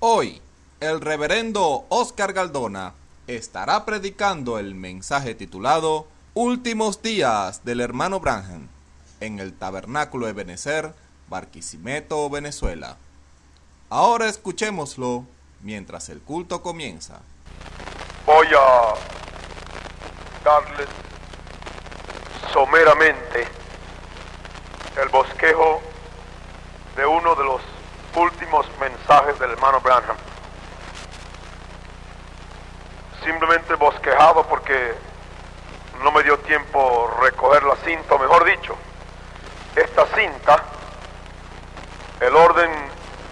Hoy, el reverendo Oscar Galdona estará predicando el mensaje titulado Últimos días del hermano Branham en el Tabernáculo Ebenezer, Barquisimeto, Venezuela. Ahora escuchémoslo mientras el culto comienza. Voy a darles someramente el bosquejo de uno de los últimos mensajes del hermano Branham. Simplemente bosquejado porque no me dio tiempo recoger la cinta, o mejor dicho, esta cinta, el orden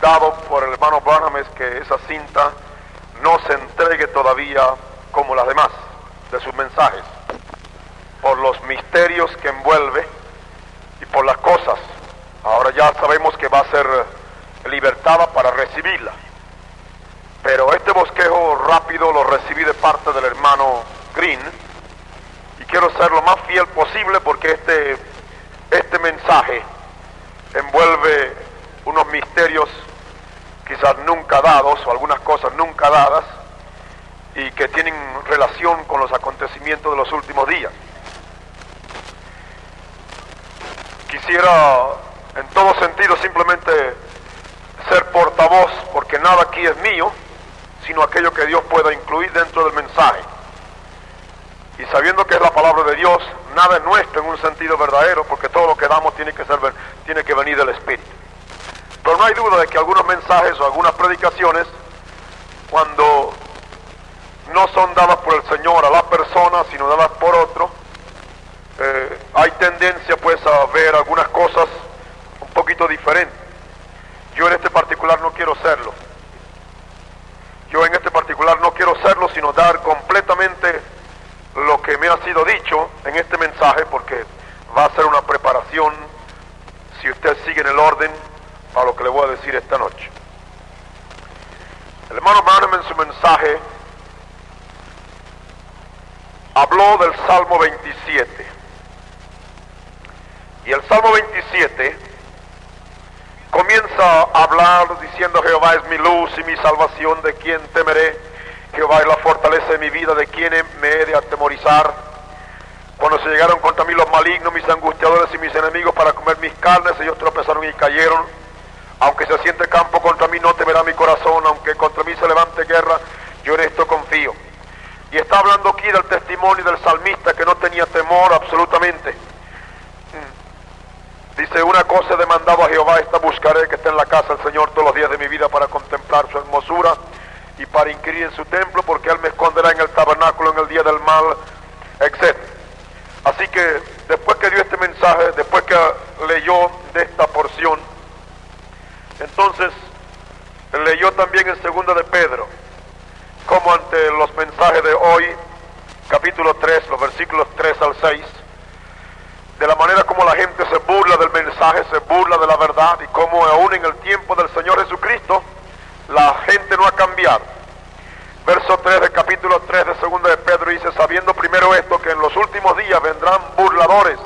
dado por el hermano Branham es que esa cinta no se entregue todavía como las demás de sus mensajes, por los misterios que envuelve y por las cosas. Ahora ya sabemos que va a ser libertada para recibirla, pero este bosquejo rápido lo recibí de parte del hermano Green y quiero ser lo más fiel posible porque este mensaje envuelve unos misterios quizás nunca dados o algunas cosas nunca dadas y que tienen relación con los acontecimientos de los últimos días. Quisiera en todo sentido simplemente ser portavoz, porque nada aquí es mío, sino aquello que Dios pueda incluir dentro del mensaje. Y sabiendo que es la palabra de Dios, nada es nuestro en un sentido verdadero, porque todo lo que damos tiene que venir del Espíritu. Pero no hay duda de que algunos mensajes o algunas predicaciones, cuando no son dadas por el Señor a la persona, sino dadas por otro, hay tendencia pues a ver algunas cosas un poquito diferentes. Yo en este particular no quiero serlo. Sino dar completamente lo que me ha sido dicho en este mensaje, porque va a ser una preparación, si usted sigue en el orden, a lo que le voy a decir esta noche. El hermano Branham en su mensaje habló del Salmo 27. Y el Salmo 27 comienza a hablar diciendo: Jehová es mi luz y mi salvación, ¿de quién temeré? Jehová es la fortaleza de mi vida, ¿de quién me he de atemorizar? Cuando se llegaron contra mí los malignos, mis angustiadores y mis enemigos para comer mis carnes, ellos tropezaron y cayeron. Aunque se asiente campo contra mí, no temerá mi corazón, aunque contra mí se levante guerra, yo en esto confío. Y está hablando aquí del testimonio del salmista, que no tenía temor absolutamente. Dice: una cosa he demandado a Jehová, esta buscaré, que esté en la casa del Señor todos los días de mi vida, para contemplar su hermosura y para inquirir en su templo, porque Él me esconderá en el tabernáculo en el día del mal, etc. Así que después que dio este mensaje, después que leyó de esta porción, entonces leyó también en 2 de Pedro, como ante los mensajes de hoy, capítulo 3, los versículos 3 al 6, de la manera como la gente se burla del mensaje, se burla de la verdad, y como aún en el tiempo del Señor Jesucristo, la gente no ha cambiado. Verso 3 del capítulo 3 de 2 de Pedro dice: sabiendo primero esto, que en los últimos días vendrán burladores,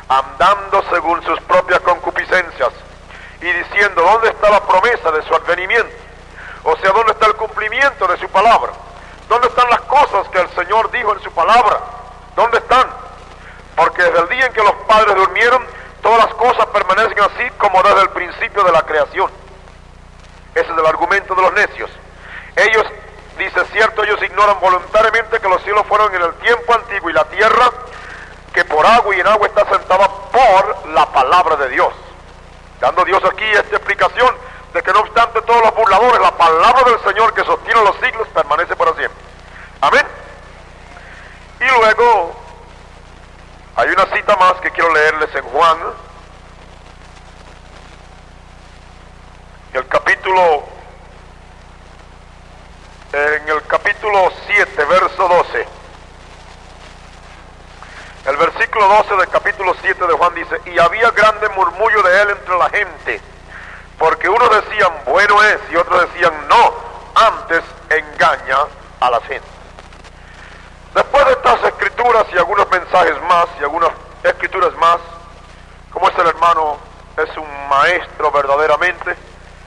andando según sus propias concupiscencias, y diciendo: ¿dónde está la promesa de su advenimiento? O sea, ¿dónde está el cumplimiento de su palabra? ¿Dónde están las cosas que el Señor dijo en su palabra? ¿Dónde están? Porque desde el día en que los padres durmieron, todas las cosas permanecen así como desde el principio de la creación. Ese es el argumento de los necios. Ellos, dice, cierto, ellos ignoran voluntariamente que los cielos fueron en el tiempo antiguo, y la tierra, que por agua y en agua está sentada por la palabra de Dios. Dando Dios aquí esta explicación de que no obstante todos los burladores, la palabra del Señor que sostiene los siglos permanece para siempre. Amén. Y luego hay una cita más que quiero leerles en Juan, en el capítulo 7, verso 12. El versículo 12 del capítulo 7 de Juan dice: y había grande murmullo de él entre la gente, porque unos decían bueno es, y otros decían no, antes engaña a la gente. Después de estas escrituras y algunos mensajes más y algunas escrituras más, como es el hermano, es un maestro verdaderamente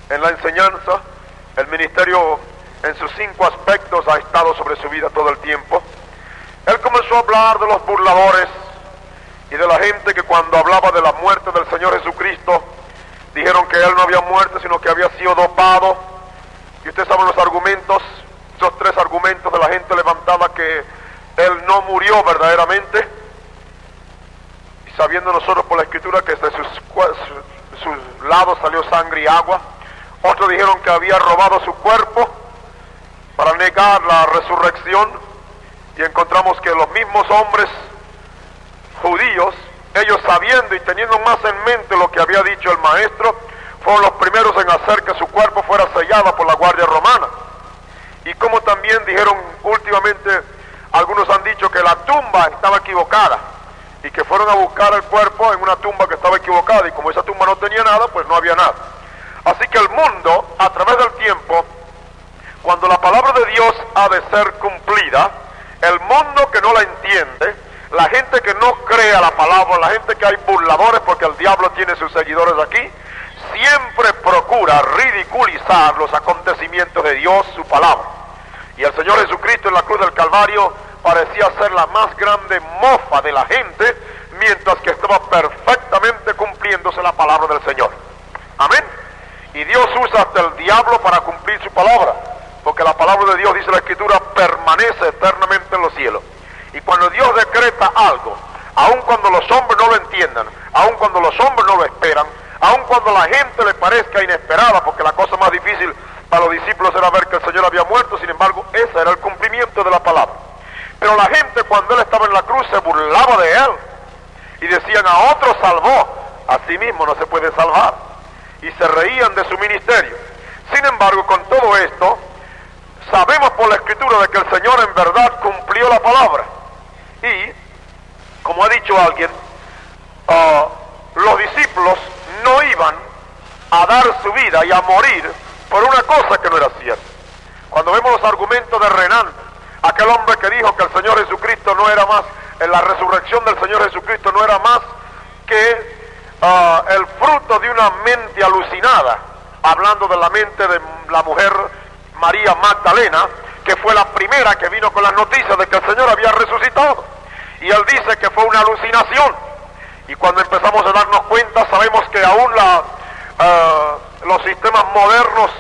en la enseñanza, El ministerio en sus 5 aspectos ha estado sobre su vida todo el tiempo. Él comenzó a hablar de los burladores y de la gente que cuando hablaba de la muerte del Señor Jesucristo, dijeron que Él no había muerto, sino que había sido dopado. Y ustedes saben los argumentos, esos 3 argumentos de la gente levantada, que Él no murió verdaderamente. Y sabiendo nosotros por la Escritura que de sus lados salió sangre y agua. Otros dijeron que había robado su cuerpo para negar la resurrección. Y encontramos que los mismos hombres judíos, ellos sabiendo y teniendo más en mente lo que había dicho el maestro, fueron los primeros en hacer que su cuerpo fuera sellado por la guardia romana. Y como también dijeron últimamente, algunos han dicho que la tumba estaba equivocada y que fueron a buscar el cuerpo en una tumba que estaba equivocada, y como esa tumba no tenía nada, pues no había nada. Así que el mundo, a través del tiempo, cuando la palabra de Dios ha de ser cumplida, el mundo que no la entiende, la gente que no cree a la palabra, la gente que hay burladores, porque el diablo tiene sus seguidores aquí, siempre procura ridiculizar los acontecimientos de Dios, su palabra. Y el Señor Jesucristo en la cruz del Calvario parecía ser la más grande mofa de la gente, mientras que estaba perfectamente cumpliéndose la palabra del Señor. Amén. Y Dios usa hasta el diablo para cumplir su palabra, porque la palabra de Dios, dice la Escritura, permanece eternamente en los cielos. Y cuando Dios decreta algo, aun cuando los hombres no lo entiendan, aun cuando los hombres no lo esperan, aun cuando la gente le parezca inesperada, porque la cosa más difícil para los discípulos era ver que el Señor había muerto, sin embargo, ese era el cumplimiento de la palabra. Pero la gente, cuando Él estaba en la cruz, se burlaba de Él y decían: a otro salvó, a sí mismo no se puede salvar, y se reían de su ministerio. Sin embargo, con todo esto, sabemos por la Escritura de que el Señor en verdad cumplió la palabra. Y, como ha dicho alguien, los discípulos no iban a dar su vida y a morir por una cosa que no era cierta. Cuando vemos los argumentos de Renan, aquel hombre que dijo que el Señor Jesucristo no era más, en la resurrección del Señor Jesucristo no era más que el fruto de una mente alucinada, hablando de la mente de la mujer María Magdalena, que fue la primera que vino con las noticias de que el Señor había resucitado. Y él dice que fue una alucinación. Y cuando empezamos a darnos cuenta, sabemos que aún los sistemas modernos,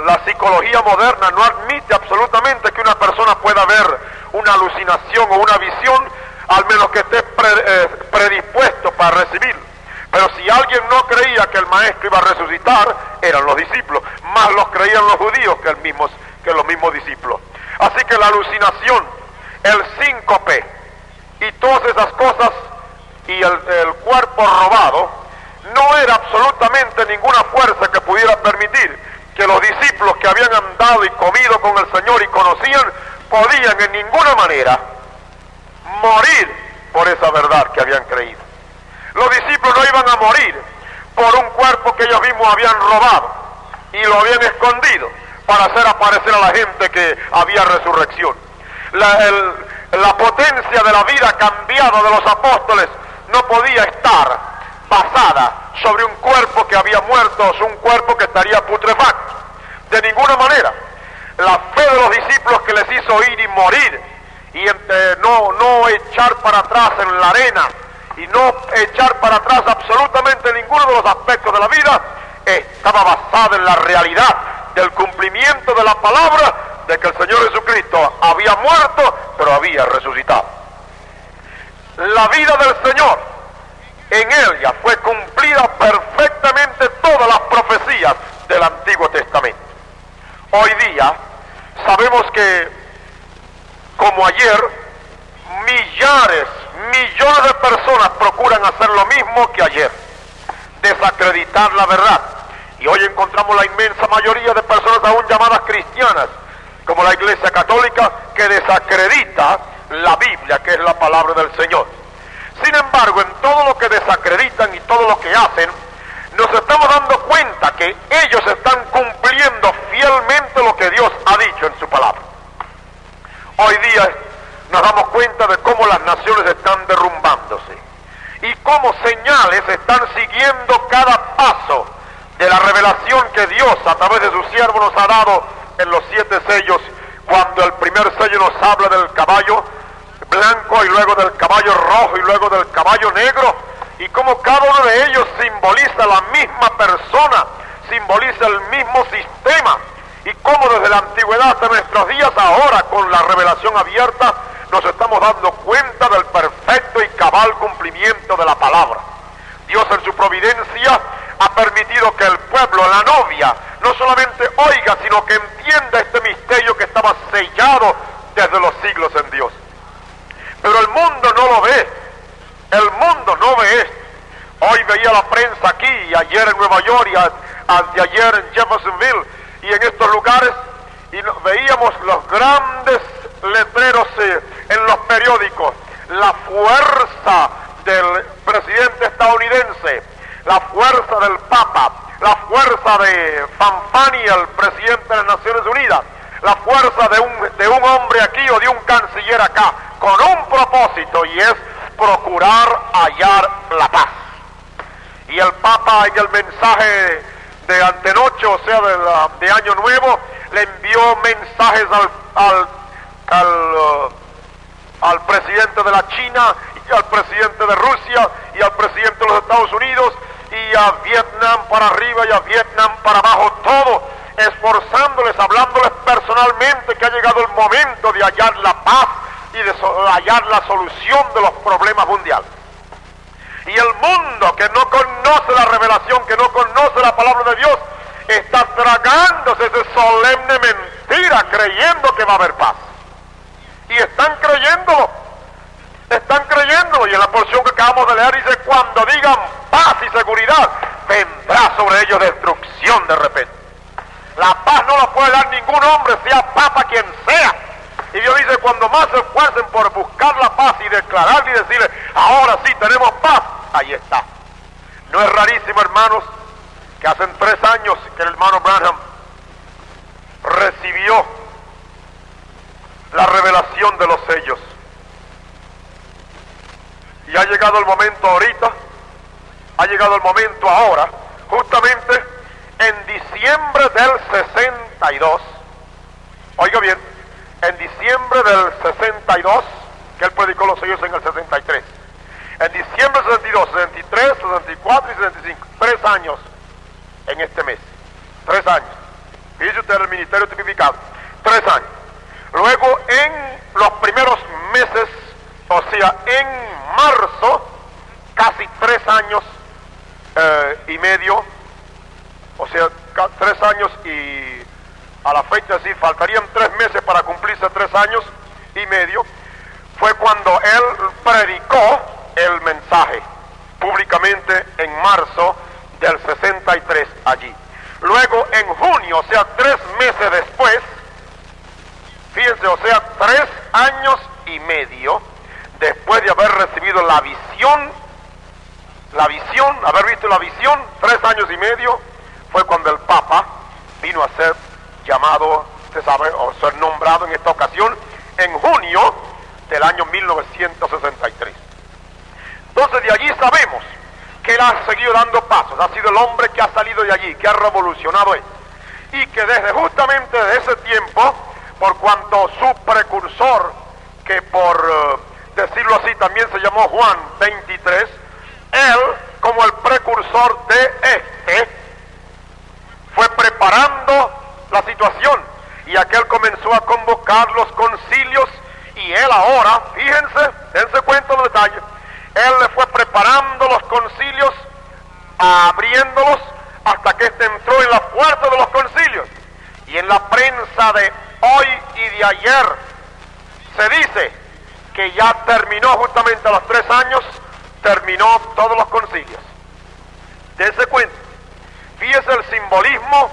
la psicología moderna no admite absolutamente que una persona pueda ver una alucinación o una visión, al menos que esté predispuesto para recibirlo. Pero si alguien no creía que el maestro iba a resucitar, eran los discípulos. Más los creían los judíos que los mismos discípulos. Así que la alucinación, el síncope y todas esas cosas, y el cuerpo robado, no era absolutamente ninguna fuerza que pudiera permitir que los discípulos que habían andado y comido con el Señor y conocían, podían en ninguna manera morir por esa verdad que habían creído. Los discípulos no iban a morir por un cuerpo que ellos mismos habían robado y lo habían escondido para hacer aparecer a la gente que había resurrección. La potencia de la vida cambiada de los apóstoles no podía estar basada sobre un cuerpo que había muerto, o un cuerpo que estaría putrefacto. De ninguna manera. La fe de los discípulos que les hizo ir y morir y no echar para atrás en la arena y no echar para atrás absolutamente ninguno de los aspectos de la vida, estaba basada en la realidad del cumplimiento de la palabra de que el Señor Jesucristo había muerto, pero había resucitado. La vida del Señor, en él ya fue cumplida perfectamente todas las profecías del Antiguo Testamento. Hoy día sabemos que, como ayer, millones de personas procuran hacer lo mismo que ayer, desacreditar la verdad. Y hoy encontramos la inmensa mayoría de personas aún llamadas cristianas, como la Iglesia Católica, que desacredita la Biblia, que es la palabra del Señor. Sin embargo, en todo lo que desacreditan y todo lo que hacen, nos estamos dando cuenta que ellos están cumpliendo fielmente lo que Dios ha dicho en su palabra. Hoy día nos damos cuenta de cómo las naciones están derrumbándose y cómo señales están siguiendo cada paso de la revelación que Dios a través de su siervo nos ha dado en los 7 sellos, cuando el primer sello nos habla del caballo blanco y luego del caballo rojo y luego del caballo negro, y como cada uno de ellos simboliza la misma persona, simboliza el mismo sistema, y como desde la antigüedad hasta nuestros días, ahora con la revelación abierta nos estamos dando cuenta del perfecto y cabal cumplimiento de la palabra. Dios en su providencia ha permitido que el pueblo, la novia, no solamente oiga, sino que entienda este misterio que estaba sellado desde los siglos en Dios. Pero el mundo no lo ve, el mundo no ve esto. Hoy veía la prensa aquí, y ayer en Nueva York, y anteayer en Jeffersonville, y en estos lugares, y veíamos los grandes letreros en los periódicos: la fuerza del presidente estadounidense, la fuerza del Papa, la fuerza de Fanfani, el presidente de las Naciones Unidas, la fuerza de un hombre aquí o de un canciller acá, con un propósito, y es procurar hallar la paz. Y el Papa, en el mensaje de antenoche, o sea de Año Nuevo, le envió mensajes al presidente de la China, y al presidente de Rusia, y al presidente de los Estados Unidos, y a Vietnam para arriba y a Vietnam para abajo, todo esforzándoles, hablándoles personalmente que ha llegado el momento de hallar la paz y de hallar la solución de los problemas mundiales. Y el mundo, que no conoce la revelación, que no conoce la palabra de Dios, está tragándose esa solemne mentira, creyendo que va a haber paz. Y están creyéndolo, y en la porción que acabamos de leer dice: cuando digan paz y seguridad, vendrá sobre ellos destrucción de repente. La paz no la puede dar ningún hombre, sea papa quien sea. Y Dios dice: cuando más se esfuercen por buscar la paz y declararle y decirle: ahora sí tenemos paz, ahí está. No es rarísimo, hermanos, que hace 3 años que el hermano Branham recibió la revelación de los sellos. Y ha llegado el momento ahorita, ha llegado el momento ahora, justamente en diciembre del 62, oiga bien, en diciembre del 62, que él predicó los sellos en el 63, en diciembre del 62, 63, 64 y 65, 3 años en este mes, 3 años, fíjese usted el ministerio tipificado, 3 años. Luego en los primeros meses, o sea en marzo, casi 3 años y medio, o sea 3 años y a la fecha, sí, faltarían 3 meses para cumplirse 3 años y medio, fue cuando él predicó el mensaje públicamente en marzo del 63 allí. Luego en junio, o sea 3 meses después, fíjense, o sea 3 años y medio después de haber recibido la visión, haber visto la visión, 3 años y medio, fue cuando el Papa vino a ser llamado, usted sabe, o ser nombrado en esta ocasión, en junio del año 1963. Entonces de allí sabemos que él ha seguido dando pasos, ha sido el hombre que ha salido de allí, que ha revolucionado esto, y que desde justamente de ese tiempo, por cuanto su precursor, que por decirlo así también se llamó Juan 23, él como el precursor de este, fue preparando la situación, y aquel comenzó a convocar los concilios, y él ahora, fíjense, dense cuenta del detalle, él le fue preparando los concilios, abriéndolos, hasta que este entró en la fuerza de los concilios. Y en la prensa de hoy y de ayer se dice que ya terminó justamente a los 3 años, terminó todos los concilios. Dense cuenta, fíjese el simbolismo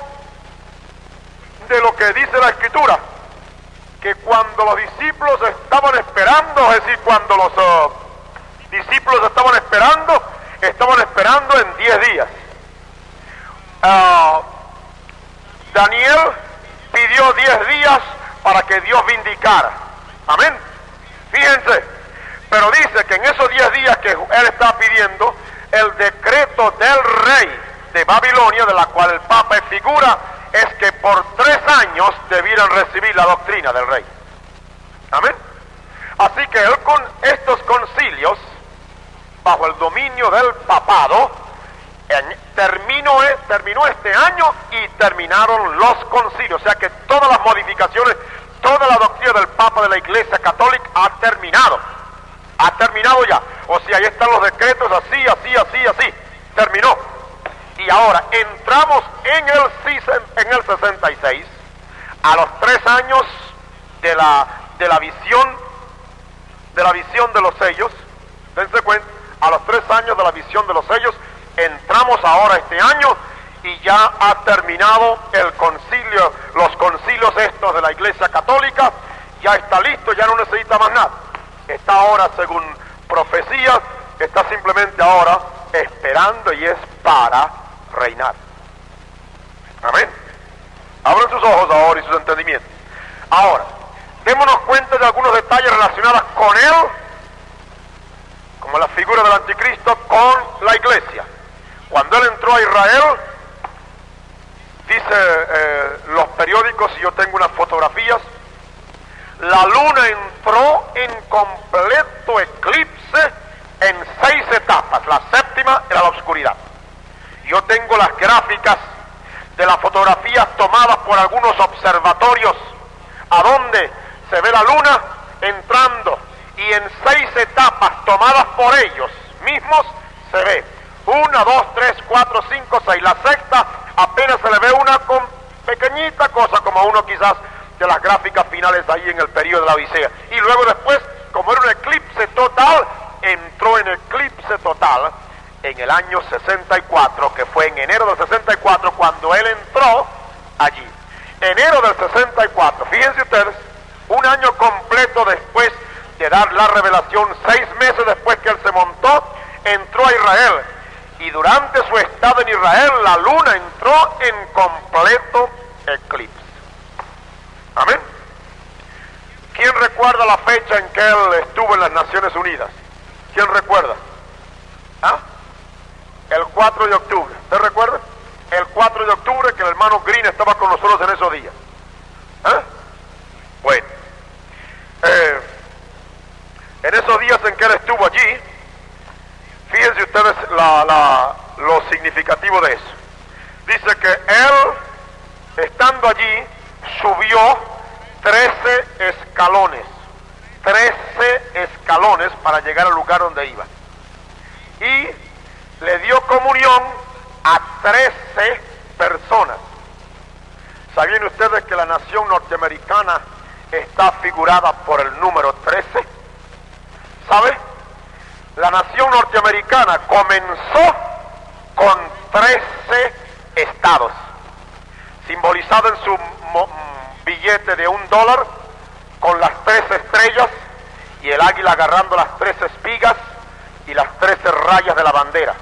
de lo que dice la Escritura, que cuando los discípulos estaban esperando, es decir, cuando los discípulos estaban esperando en 10 días. Daniel pidió 10 días para que Dios vindicara. Amén. Fíjense, pero dice que en esos 10 días que él está pidiendo, el decreto del rey de Babilonia, de la cual el Papa es figura, es que por 3 años debieran recibir la doctrina del rey. Amén. Así que él con estos concilios, bajo el dominio del papado, terminó este año y terminaron los concilios. O sea que todas las modificaciones, toda la doctrina del Papa de la Iglesia Católica ha terminado ya. O sea, ahí están los decretos, así, terminó. Y ahora entramos en el 66, a los 3 años de la visión de los sellos. Dense cuenta, a los 3 años de la visión de los sellos, entramos ahora este año y ya ha terminado el concilio, los concilios estos de la Iglesia Católica, ya está listo, ya no necesita más nada. Está ahora, según profecías, está simplemente ahora esperando y es para reinar. Amén. Abran sus ojos ahora y sus entendimientos. Ahora, démonos cuenta de algunos detalles relacionados con él, como la figura del anticristo, con la iglesia. Cuando él entró a Israel, dice los periódicos, y yo tengo unas fotografías, la luna entró en completo eclipse en 6 etapas. La 7ª era la oscuridad. Yo tengo las gráficas de las fotografías tomadas por algunos observatorios, a donde se ve la luna entrando, y en 6 etapas tomadas por ellos mismos se ve 1, 2, 3, 4, 5, 6. La 6ª apenas se le ve una pequeñita cosa, como uno quizás de las gráficas finales ahí en el periodo de la Odisea. Y luego después, como era un eclipse total, entró en eclipse total en el año 64, que fue en enero del 64 cuando él entró allí. Enero del 64, fíjense ustedes, un año completo después de dar la revelación, 6 meses después que él se montó, entró a Israel. Y durante su estado en Israel, la luna entró en completo eclipse. Amén. ¿Quién recuerda la fecha en que él estuvo en las Naciones Unidas? ¿Quién recuerda? ¿Ah? El 4 de octubre. ¿Usted recuerda? El 4 de octubre, que el hermano Green estaba con nosotros en esos días. ¿Ah? Bueno. En esos días en que él estuvo allí, fíjense ustedes lo significativo de eso. Dice que él, estando allí, subió 13 escalones. 13 escalones para llegar al lugar donde iba. Y le dio comunión a 13 personas. ¿Sabían ustedes que la nación norteamericana está figurada por el número 13? ¿Sabe? La nación norteamericana comenzó con 13 estados, simbolizado en su billete de $1 con las 13 estrellas y el águila agarrando las 13 espigas y las 13 rayas de la bandera.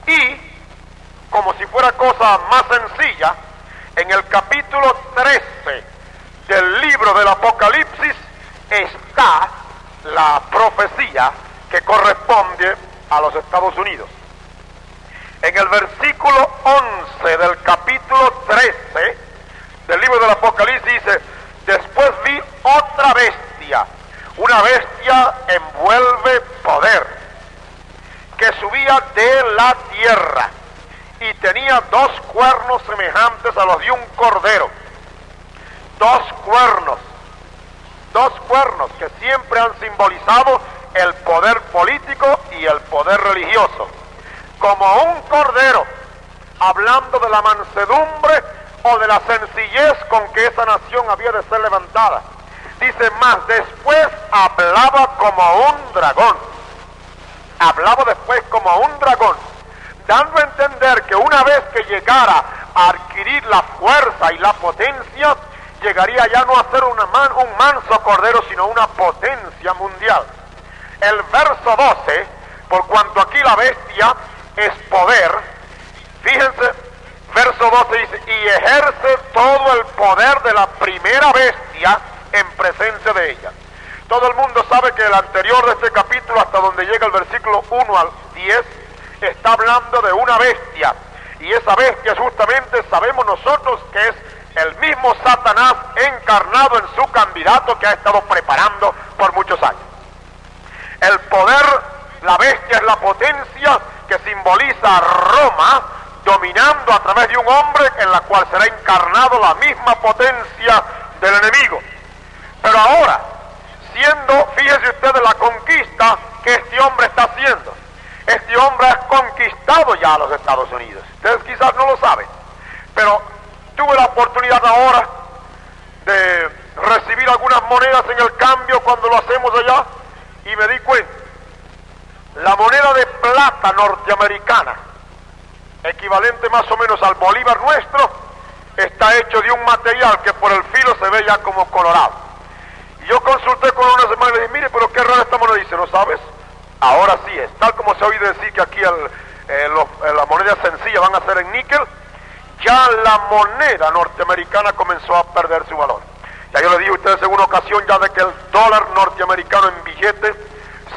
Y, como si fuera cosa más sencilla, en el capítulo 13 del libro del Apocalipsis está la profecía que corresponde a los Estados Unidos. En el versículo 11 del capítulo 13 del libro del Apocalipsis dice: después vi otra bestia, una bestia envuelve poder, que subía de la tierra y tenía 2 cuernos semejantes a los de un cordero. 2 cuernos que siempre han simbolizado el poder político y el poder religioso. Como un cordero, hablando de la mansedumbre o de la sencillez con que esa nación había de ser levantada. Dice más, después hablaba como un dragón. Hablaba después como un dragón, dando a entender que una vez que llegara a adquirir la fuerza y la potencia, llegaría ya no a ser un manso cordero, sino una potencia mundial. El verso 12, por cuanto aquí la bestia es poder, fíjense, verso 12 dice: y ejerce todo el poder de la primera bestia en presencia de ella. Todo el mundo sabe que el anterior de este capítulo, hasta donde llega el versículo 1 al 10, está hablando de una bestia, y Y esa bestia justamente sabemos nosotros que es el mismo Satanás encarnado en su candidato que ha estado preparando por muchos años. El poder, la bestia es la potencia que simboliza a Roma dominando a través de un hombre en la cual será encarnado la misma potencia del enemigo. Pero ahora, fíjese usted la conquista que este hombre está haciendo. Este hombre ha conquistado ya a los Estados Unidos. Ustedes quizás no lo saben, pero tuve la oportunidad ahora de recibir algunas monedas en el cambio cuando lo hacemos allá y me di cuenta. La moneda de plata norteamericana, equivalente más o menos al bolívar nuestro, está hecho de un material que por el filo se ve ya como colorado. Y yo consulté con una semana y le dije, mire, pero qué rara esta moneda. Dice, ¿no sabes? Ahora sí es, tal como se ha oído decir que aquí las monedas sencillas van a ser en níquel, ya la moneda norteamericana comenzó a perder su valor. Ya yo le dije a ustedes en una ocasión ya de que el dólar norteamericano en billete,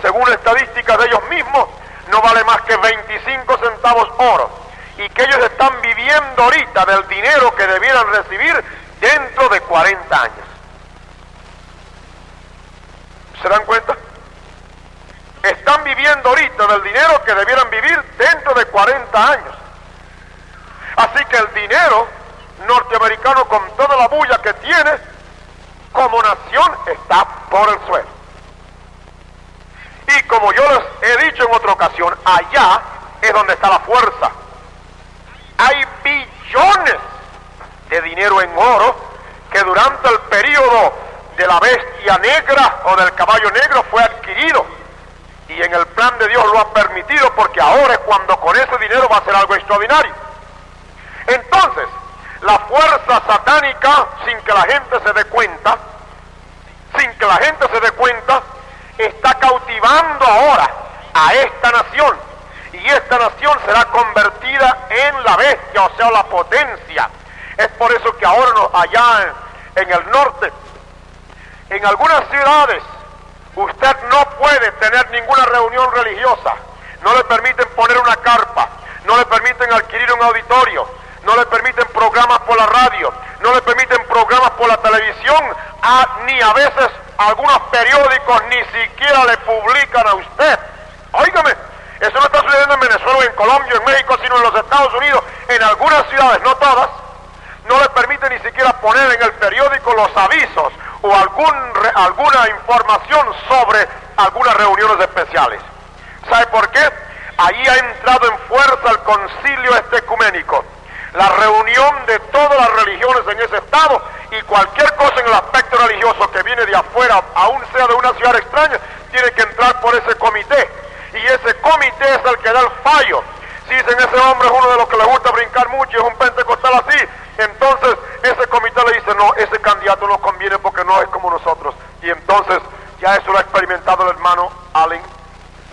según estadísticas de ellos mismos, no vale más que 25 centavos oro, y que ellos están viviendo ahorita del dinero que debieran recibir dentro de 40 años. ¿Se dan cuenta? Están viviendo ahorita del dinero que debieran vivir dentro de 40 años. Así que el dinero norteamericano, con toda la bulla que tiene, como nación, está por el suelo. Y como yo les he dicho en otra ocasión, allá es donde está la fuerza. Hay billones de dinero en oro que durante el periodo de la bestia negra o del caballo negro fue adquirido. Y en el plan de Dios lo ha permitido, porque ahora es cuando con ese dinero va a ser algo extraordinario. Entonces, la fuerza satánica, sin que la gente se dé cuenta, está cautivando ahora a esta nación. Y esta nación será convertida en la bestia, o sea, la potencia. Es por eso que ahora allá en el norte, en algunas ciudades, usted no puede tener ninguna reunión religiosa. No le permiten poner una carpa, no le permiten adquirir un auditorio, no le permiten programas por la radio, no le permiten programas por la televisión, ni a veces algunos periódicos ni siquiera le publican a usted. Óigame, eso no está sucediendo en Venezuela, en Colombia, en México, sino en los Estados Unidos. En algunas ciudades, no todas, no le permiten ni siquiera poner en el periódico los avisos o alguna información sobre algunas reuniones especiales. ¿Sabe por qué? Ahí ha entrado en fuerza el concilio ecuménico, la reunión de todas las religiones en ese estado, y cualquier cosa en el aspecto religioso que viene de afuera, aún sea de una ciudad extraña, tiene que entrar por ese comité, y ese comité es el que da el fallo. Si dicen ese hombre es uno de los que le gusta brincar mucho y es un pentecostal así, entonces ese comité le dice, no, ese candidato no conviene porque no es como nosotros. Y entonces ya eso lo ha experimentado el hermano Allen,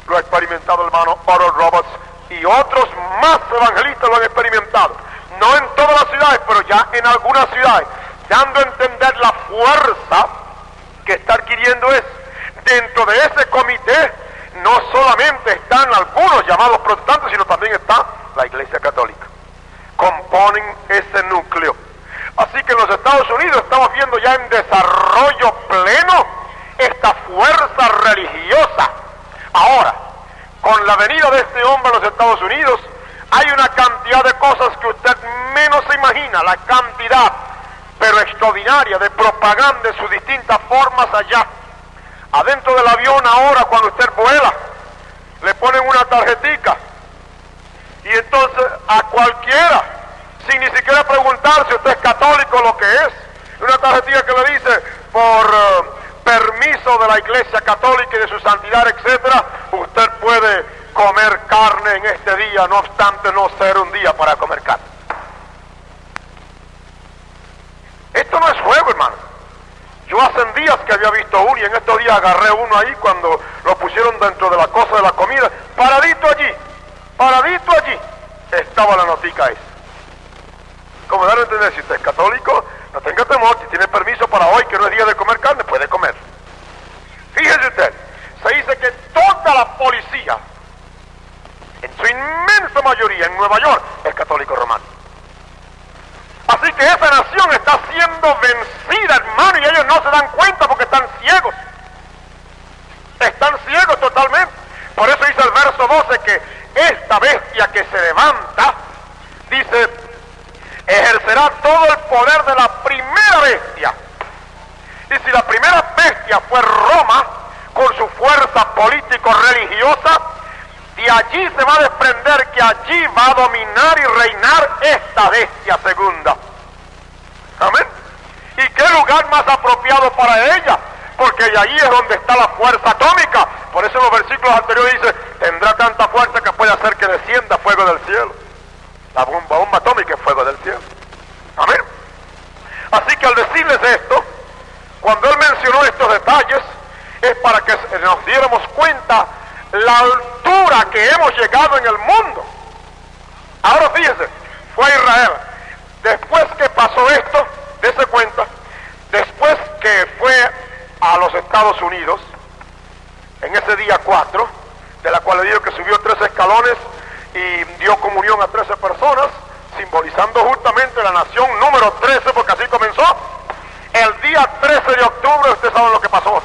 lo ha experimentado el hermano Oral Roberts, y otros más evangelistas lo han experimentado. No en todas las ciudades, pero ya en algunas ciudades, dando a entender la fuerza que está adquiriendo es. Dentro de ese comité no solamente están algunos llamados protestantes, sino también está la Iglesia Católica. Componen ese núcleo. Así que en los Estados Unidos estamos viendo ya en desarrollo pleno esta fuerza religiosa. Ahora, con la venida de este hombre a los Estados Unidos, hay una cantidad de cosas que usted menos se imagina, la cantidad, pero extraordinaria, de propaganda en sus distintas formas allá. Adentro del avión ahora, cuando usted vuela, le ponen una tarjetica, y entonces a cualquiera, sin ni siquiera preguntar si usted es católico o lo que es, una tarjetita que le dice, por permiso de la Iglesia Católica y de su santidad, etcétera, usted puede comer carne en este día, no obstante no ser un día para comer carne. Esto no es juego, hermano. Yo hace días que había visto uno, y en estos días agarré uno ahí cuando lo pusieron dentro de la cosa de la comida, paradito allí, estaba la notica esa. Como dar a entender, si usted es católico, no tenga temor, si tiene permiso para hoy, que no es día de comer carne, puede comer. Fíjese usted, se dice que toda la policía, en su inmensa mayoría en Nueva York, es católico romano. se dan cuenta porque están ciegos. Están ciegos totalmente. Por eso dice el verso 12 que esta bestia que se levanta, dice, ejercerá todo el poder de la primera bestia. Y si la primera bestia fue Roma, con su fuerza político-religiosa, de allí se va a desprender que allí va a dominar y reinar esta bestia segunda. Amén. ¿Y qué lugar más apropiado para ella? Porque allí es donde está la fuerza atómica. Por eso en los versículos anteriores dice, tendrá tanta fuerza que puede hacer que descienda fuego del cielo. La bomba atómica es fuego del cielo. Amén. Así que al decirles esto, cuando él mencionó estos detalles, es para que nos diéramos cuenta la altura que hemos llegado en el mundo. Ahora fíjense, fue Israel. Después que pasó esto, dése cuenta, después que fue a los Estados Unidos, en ese día 4, de la cual le digo que subió 13 escalones y dio comunión a 13 personas, simbolizando justamente la nación número 13, porque así comenzó. El día 13 de octubre, ustedes saben lo que pasó,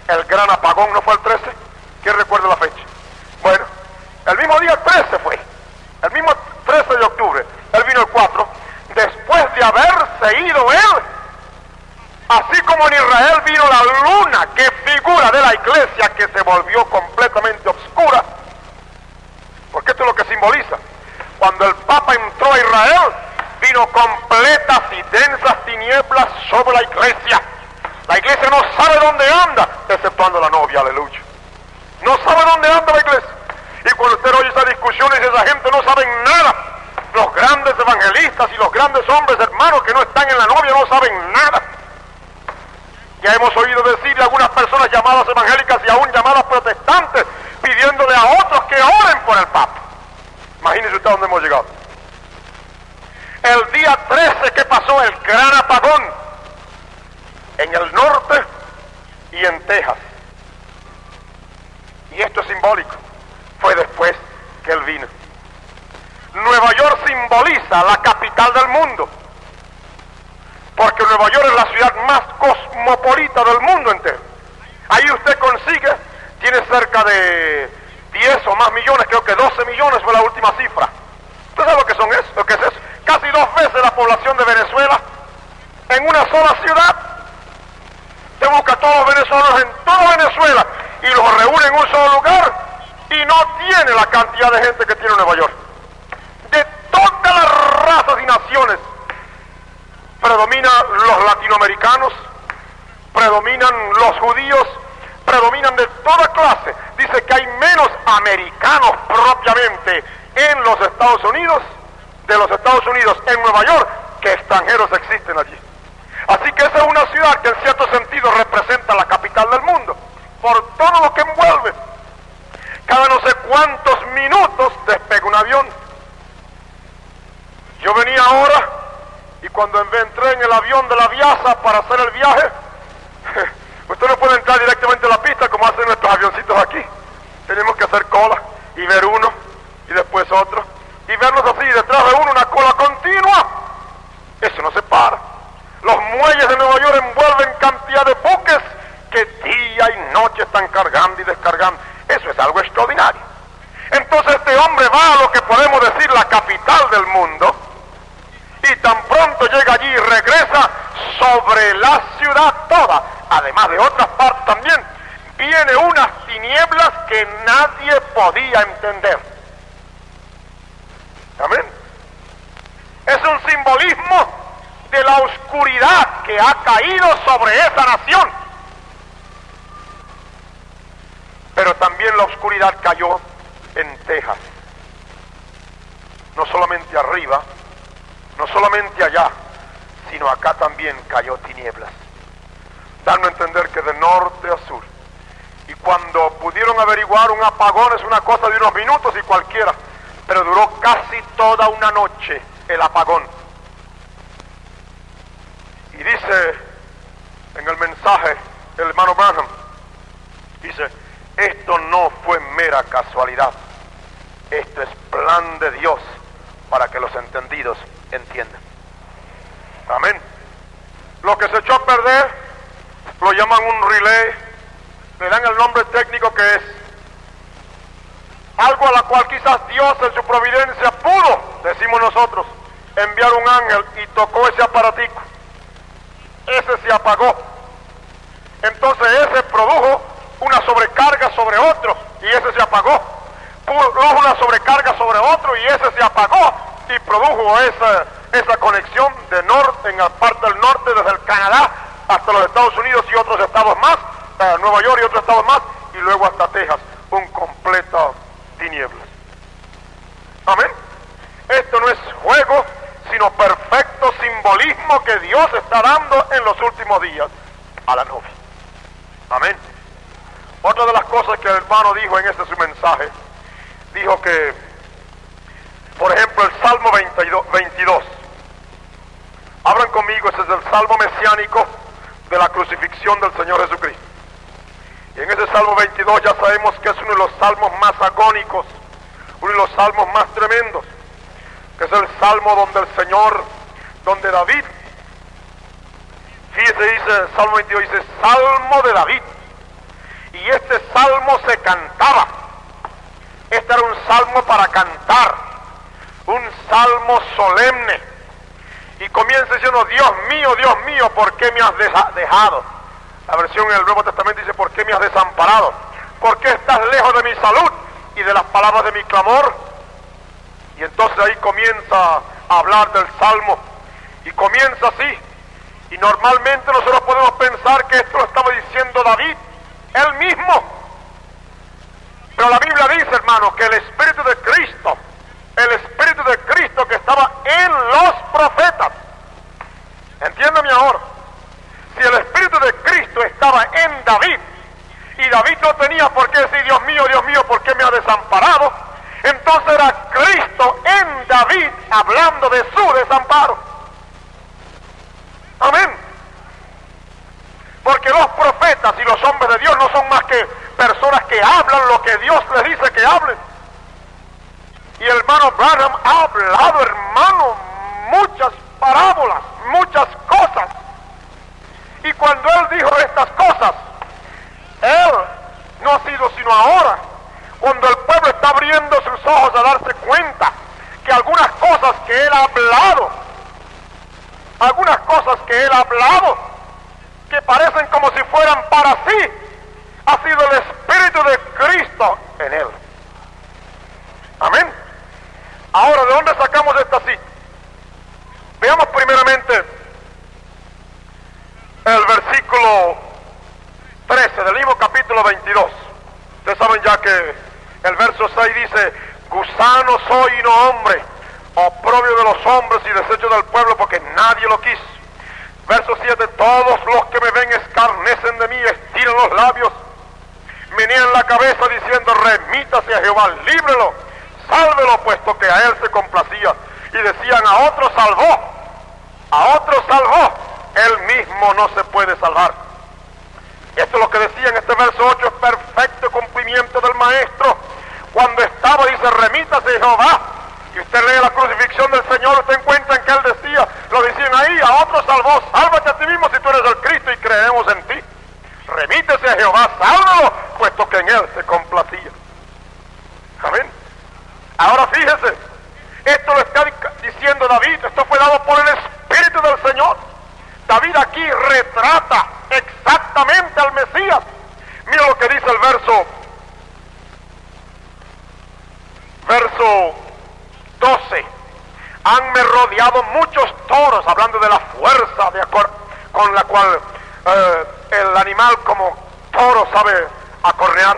el gran apagón, ¿no fue el 13? ¿Quién recuerda la fecha? Bueno, el mismo día 13 fue, el mismo 13 de octubre, él vino el 4, después de haberse ido él, así como en Israel vino la luna, que figura de la iglesia que se volvió completamente oscura, porque esto es lo que simboliza. Cuando el Papa entró a Israel, vino completas y densas tinieblas sobre la iglesia. La iglesia no sabe dónde anda, exceptuando la novia, aleluya. No sabe dónde anda la iglesia. Y cuando usted oye esas discusiones, esa gente no sabe nada. Los grandes evangelistas y los grandes hombres, hermanos, que no están en la novia, no saben nada. Ya hemos oído decirle a algunas personas llamadas evangélicas y aún llamadas protestantes, pidiéndole a otros que oren por el Papa. Imagínense usted dónde hemos llegado. El día 13 que pasó el gran apagón en el norte y en Texas. Y esto es simbólico. Fue después que él vino. Nueva York simboliza la capital del mundo, porque Nueva York es la ciudad más cosmopolita del mundo entero. Ahí usted consigue, tiene cerca de 10 o más millones, creo que 12 millones fue la última cifra. ¿Usted sabe lo que son eso? Lo que es eso? Casi 2 veces la población de Venezuela en una sola ciudad. Usted busca a todos los venezolanos en toda Venezuela y los reúne en un solo lugar y no tiene la cantidad de gente que tiene Nueva York. De todas las razas y naciones predominan los latinoamericanos, predominan los judíos, predominan de toda clase. Dice que hay menos americanos propiamente en los Estados Unidos, de los Estados Unidos en Nueva York, que extranjeros existen allí. Así que esa es una ciudad que en cierto sentido representa la capital del mundo, por todo lo que envuelve. Cada no sé cuántos minutos despega un avión. Yo venía ahora y cuando entré en el avión de la Viasa para hacer el viaje, usted no puede entrar directamente a la pista como hacen nuestros avioncitos aquí. Tenemos que hacer cola y ver uno y después otro y verlos así, detrás de uno una cola continua. Eso no se para. Los muelles de Nueva York envuelven cantidad de buques que día y noche están cargando y descargando. Eso es algo extraordinario. Entonces este hombre va a lo que podemos decir la capital del mundo, y tan pronto llega allí y regresa sobre la ciudad toda, además de otras partes también, viene unas tinieblas que nadie podía entender. Amén. Es un simbolismo de la oscuridad que ha caído sobre esa nación. Pero también la oscuridad cayó en Texas. No solamente arriba, no solamente allá, sino acá también cayó tinieblas, dando a entender que de norte a sur. Y cuando pudieron averiguar, un apagón es una cosa de unos minutos y cualquiera, pero duró casi toda una noche el apagón. Y dice en el mensaje el hermano Branham, dice, esto no fue mera casualidad, esto es plan de Dios para que los entendidos entiendan. Amén. Lo que se echó a perder llaman un relé, le dan el nombre técnico que es algo a la cual quizás Dios en su providencia pudo, decimos nosotros, enviar un ángel y tocó ese aparatico. Ese se apagó. Entonces ese produjo una sobrecarga sobre otro y ese se apagó. Produjo una sobrecarga sobre otro y ese se apagó y produjo esa conexión de norte, en la parte del norte, desde el Canadá hasta los Estados Unidos y otros estados más, Nueva York y otros estados más, y luego hasta Texas, un completo tinieblas. Amén. Esto no es juego, sino perfecto simbolismo que Dios está dando en los últimos días a la novia. Amén. Otra de las cosas que el hermano dijo en este su mensaje, dijo que, por ejemplo, el Salmo 22. Abran conmigo, ese es el Salmo mesiánico de la crucifixión del Señor Jesucristo. Y en ese Salmo 22 ya sabemos que es uno de los salmos más agónicos, uno de los salmos más tremendos, que es el salmo donde David, fíjese, dice el Salmo 22, dice Salmo de David. Y este salmo se cantaba. Este era un salmo para cantar, un salmo solemne. Y comienza diciendo, Dios mío, ¿por qué me has dejado? La versión en el Nuevo Testamento dice, ¿por qué me has desamparado? ¿Por qué estás lejos de mi salud y de las palabras de mi clamor? Y entonces ahí comienza a hablar del salmo. Y comienza así. Y normalmente nosotros podemos pensar que esto lo estaba diciendo David, él mismo. Pero la Biblia dice, hermano, que el Espíritu de Cristo que estaba en los profetas, entiéndeme ahora, si el Espíritu de Cristo estaba en David, y David no tenía por qué decir, Dios mío, ¿por qué me ha desamparado? Entonces era Cristo en David hablando de su desamparo. Amén. Porque los profetas y los hombres de Dios no son más que personas que hablan lo que Dios les dice que hablen. Y el hermano Branham ha hablado, hermano, muchas parábolas, muchas cosas. Y cuando él dijo estas cosas, él no ha sido sino ahora, cuando el pueblo está abriendo sus ojos a darse cuenta que algunas cosas que él ha hablado, que parecen como si fueran para sí, ha sido el Espíritu de Cristo en él. Amén. Ahora, ¿de dónde sacamos esta cita? Veamos primeramente el versículo 13 del mismo capítulo 22. Ustedes saben ya que el verso 6 dice, gusano soy y no hombre, oprobio de los hombres y desecho del pueblo, porque nadie lo quiso. Verso 7, todos los que me ven escarnecen de mí, estiran los labios, menean la cabeza diciendo, remítase a Jehová, líbrelo, sálvelo, puesto que a él se complacía. Y decían, a otro salvó, él mismo no se puede salvar. Esto es lo que decía en este verso 8, es perfecto cumplimiento del maestro. Cuando estaba, dice, remítase a Jehová. Y usted lee la crucifixión del Señor, usted encuentra que él decía, lo decían ahí, a otro salvó, sálvate a ti mismo si tú eres el Cristo y creemos en ti. Remítese a Jehová, sálvalo, puesto que en él se complacía. Amén. Ahora fíjese, esto lo está diciendo David, esto fue dado por el Espíritu del Señor. David aquí retrata exactamente al Mesías. Mira lo que dice el verso 12. Hanme rodeado muchos toros, hablando de la fuerza con la cual el animal como toro sabe acornear.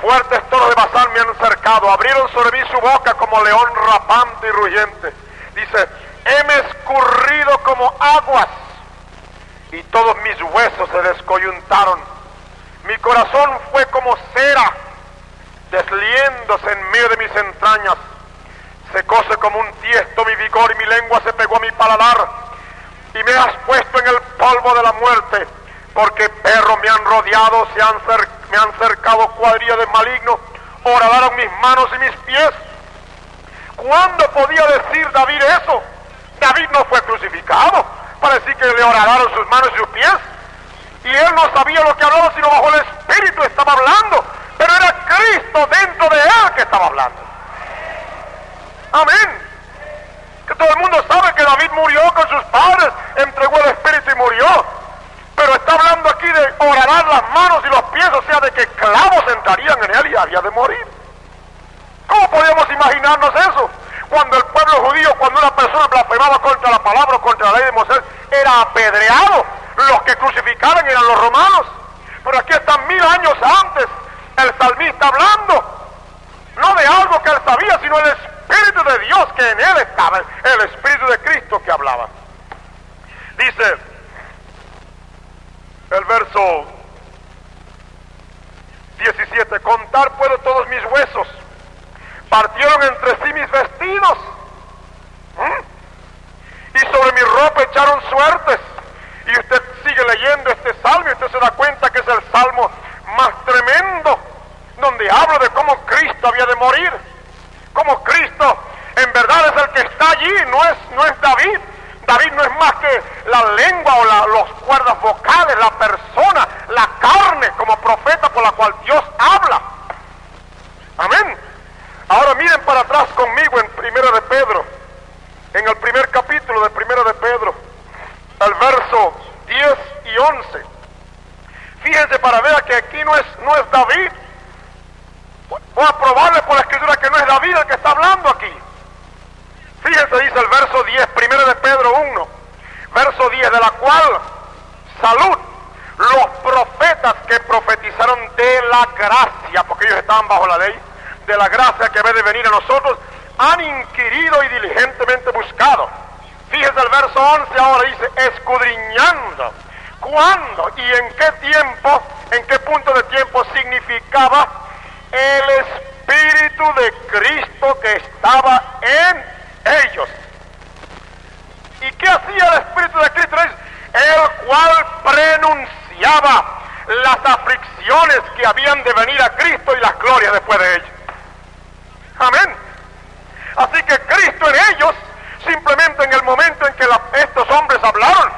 Fuertes toros de Basán me han cercado, abrieron sobre mí su boca como león rapante y rugiente. Dice, heme escurrido como aguas y todos mis huesos se descoyuntaron. Mi corazón fue como cera, desliéndose en medio de mis entrañas. Secóse como un tiesto mi vigor y mi lengua se pegó a mi paladar. Y me has puesto en el polvo de la muerte, porque perros me han rodeado, me han cercado cuadrilla de malignos, horadaron mis manos y mis pies. ¿Cuándo podía decir David eso? David no fue crucificado para decir que le horadaron sus manos y sus pies. Y él no sabía lo que hablaba, sino bajo el Espíritu estaba hablando. Pero era Cristo dentro de él que estaba hablando. Amén. Que todo el mundo sabe que David murió con sus padres, entregó el Espíritu y murió. Pero está hablando aquí de horadar las manos y los pies, o sea, de que clavos entrarían en él y había de morir. ¿Cómo podíamos imaginarnos eso? Cuando el pueblo judío, cuando una persona blasfemaba contra la palabra o contra la ley de Moisés, era apedreado. Los que crucificaban eran los romanos. Pero aquí están 1000 años antes el salmista hablando, no de algo que él sabía, sino el Espíritu de Dios que en él estaba, el Espíritu de Cristo que hablaba. Dice el verso 17: contar puedo todos mis huesos, partieron entre sí mis vestidos, y sobre mi ropa echaron suertes. Y usted sigue leyendo este salmo y usted se da cuenta que es el salmo más tremendo, donde habla de cómo Cristo había de morir, cómo Cristo en verdad es el que está allí, no es David. David no es más que la lengua o las cuerdas vocales, la persona, la carne como profeta por la cual Dios habla. Amén. Ahora miren para atrás conmigo en 1 de Pedro, en el primer capítulo de 1 de Pedro, el verso 10 y 11. Fíjense para ver que aquí no es David. Voy a probarle por la escritura que no es David el que está hablando aquí. Fíjense, dice el verso 10, 1 de Pedro 1, verso 10, de la cual salud los profetas que profetizaron de la gracia, porque ellos estaban bajo la ley, de la gracia que debe de venir a nosotros, han inquirido y diligentemente buscado. Fíjense el verso 11 ahora, dice, escudriñando. ¿Cuándo y en qué tiempo, en qué punto de tiempo significaba el Espíritu de Cristo que estaba en ellos? ¿Y qué hacía el Espíritu de Cristo? El cual prenunciaba las aflicciones que habían de venir a Cristo y las glorias después de ellos. Amén. Así que Cristo en ellos, simplemente en el momento en que estos hombres hablaron,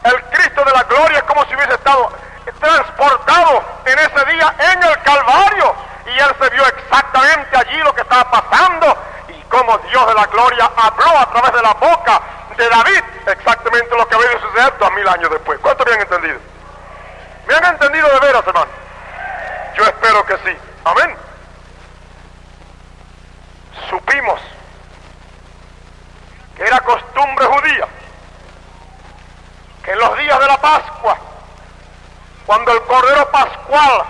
el Cristo de la gloria es como si hubiese estado transportado en ese día en el Calvario, y él se vio exactamente allí lo que estaba pasando, y como Dios de la gloria habló a través de la boca de David exactamente lo que había de suceder 2000 años después. ¿Cuántos me han entendido? ¿Me han entendido de veras, hermano? Yo espero que sí. Amén. Supimos que era costumbre judía que en los días de la Pascua, cuando el Cordero Pascual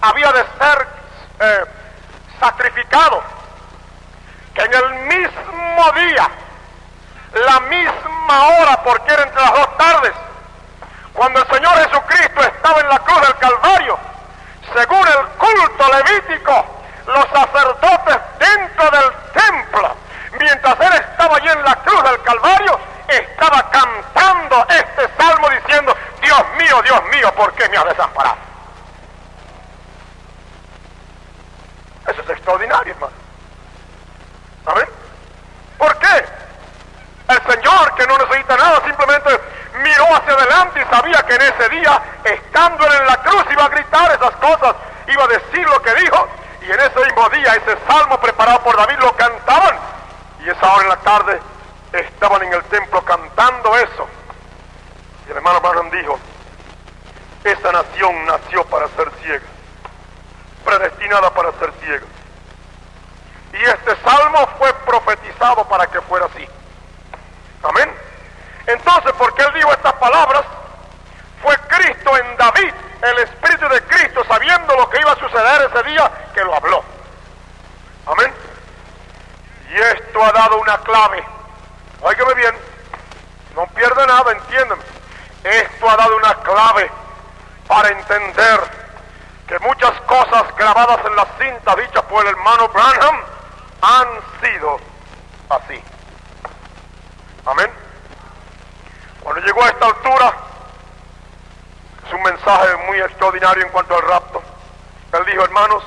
había de ser sacrificado, que en el mismo día, la misma hora, porque era entre las 2 tardes, cuando el Señor Jesucristo estaba en la cruz del Calvario, según el culto levítico, los sacerdotes dentro del templo, mientras él estaba allí en la cruz del Calvario, estaba cantando este salmo diciendo: Dios mío, ¿por qué me has desamparado? Eso es extraordinario, hermano. ¿Amén? ¿Por qué? El Señor, que no necesita nada, simplemente miró hacia adelante y sabía que en ese día, estando él en la cruz, iba a gritar esas cosas, iba a decir lo que dijo, y en ese mismo día, ese salmo preparado por David lo cantaban, y esa hora en la tarde estaban en el templo cantando eso. Y el hermano Branham dijo: esa nación nació para ser ciega, predestinada para ser ciega, y este salmo fue profetizado para que fuera así. Amén. Entonces, porque él dijo estas palabras, fue Cristo en David, el Espíritu de Cristo, sabiendo lo que iba a suceder ese día, que lo habló. Amén. Y esto ha dado una clave. Óigame bien, no pierda nada, entiéndeme. Esto ha dado una clave para entender que muchas cosas grabadas en la cinta dichas por el hermano Branham han sido así. Amén. Cuando llegó a esta altura, es un mensaje muy extraordinario en cuanto al rapto. Él dijo: hermanos,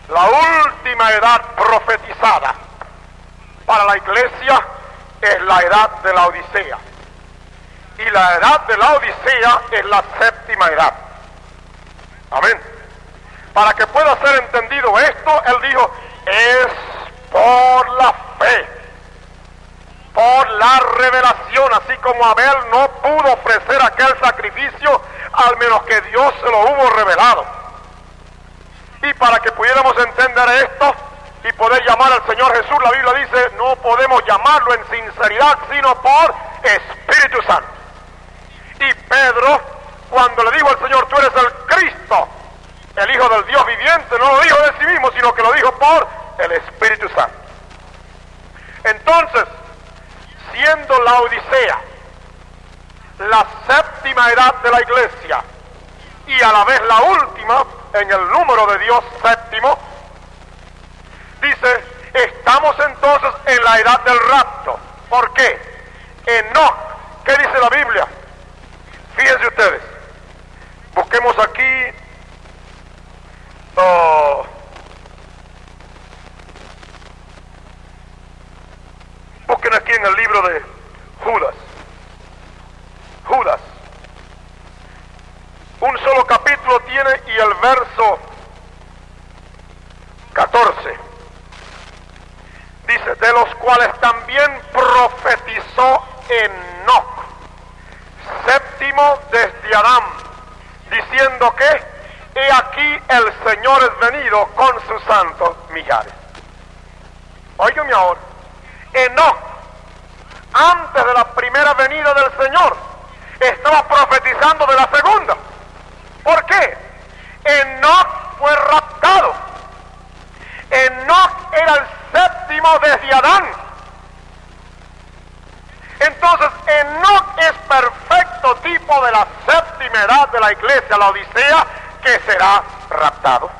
la última edad profetizada para la iglesia es la edad de la Odisea. y la edad de la Odisea es la séptima edad. Amén. Para que pueda ser entendido esto, él dijo, es por la fe, por la revelación, así como Abel no pudo ofrecer aquel sacrificio, al menos que Dios se lo hubo revelado. Y para que pudiéramos entender esto y poder llamar al Señor Jesús, la Biblia dice, no podemos llamarlo en sinceridad, sino por Espíritu Santo. Y Pedro, cuando le dijo al Señor, tú eres el Cristo, el Hijo del Dios viviente, no lo dijo de sí mismo, sino que lo dijo por el Espíritu Santo. Entonces, siendo la Odisea la séptima edad de la iglesia y a la vez la última en el número de Dios séptimo, dice, estamos entonces en la edad del rapto. ¿Por qué? Enoc, ¿qué dice la Biblia? Fíjense ustedes, busquemos aquí, busquen aquí en el libro de Judas. Judas. Un solo capítulo tiene y el verso 14. Dice, de los cuales también profetizó Enoc, séptimo desde Adán, diciendo que, he aquí el Señor es venido con sus santos millares. Óigame ahora, Enoc, antes de la primera venida del Señor, estaba profetizando de la segunda. ¿Por qué? Enoc fue raptado. Enoc era el séptimo desde Adán. Entonces Enoc es perfecto tipo de la séptima edad de la iglesia, la Odisea, que será raptado.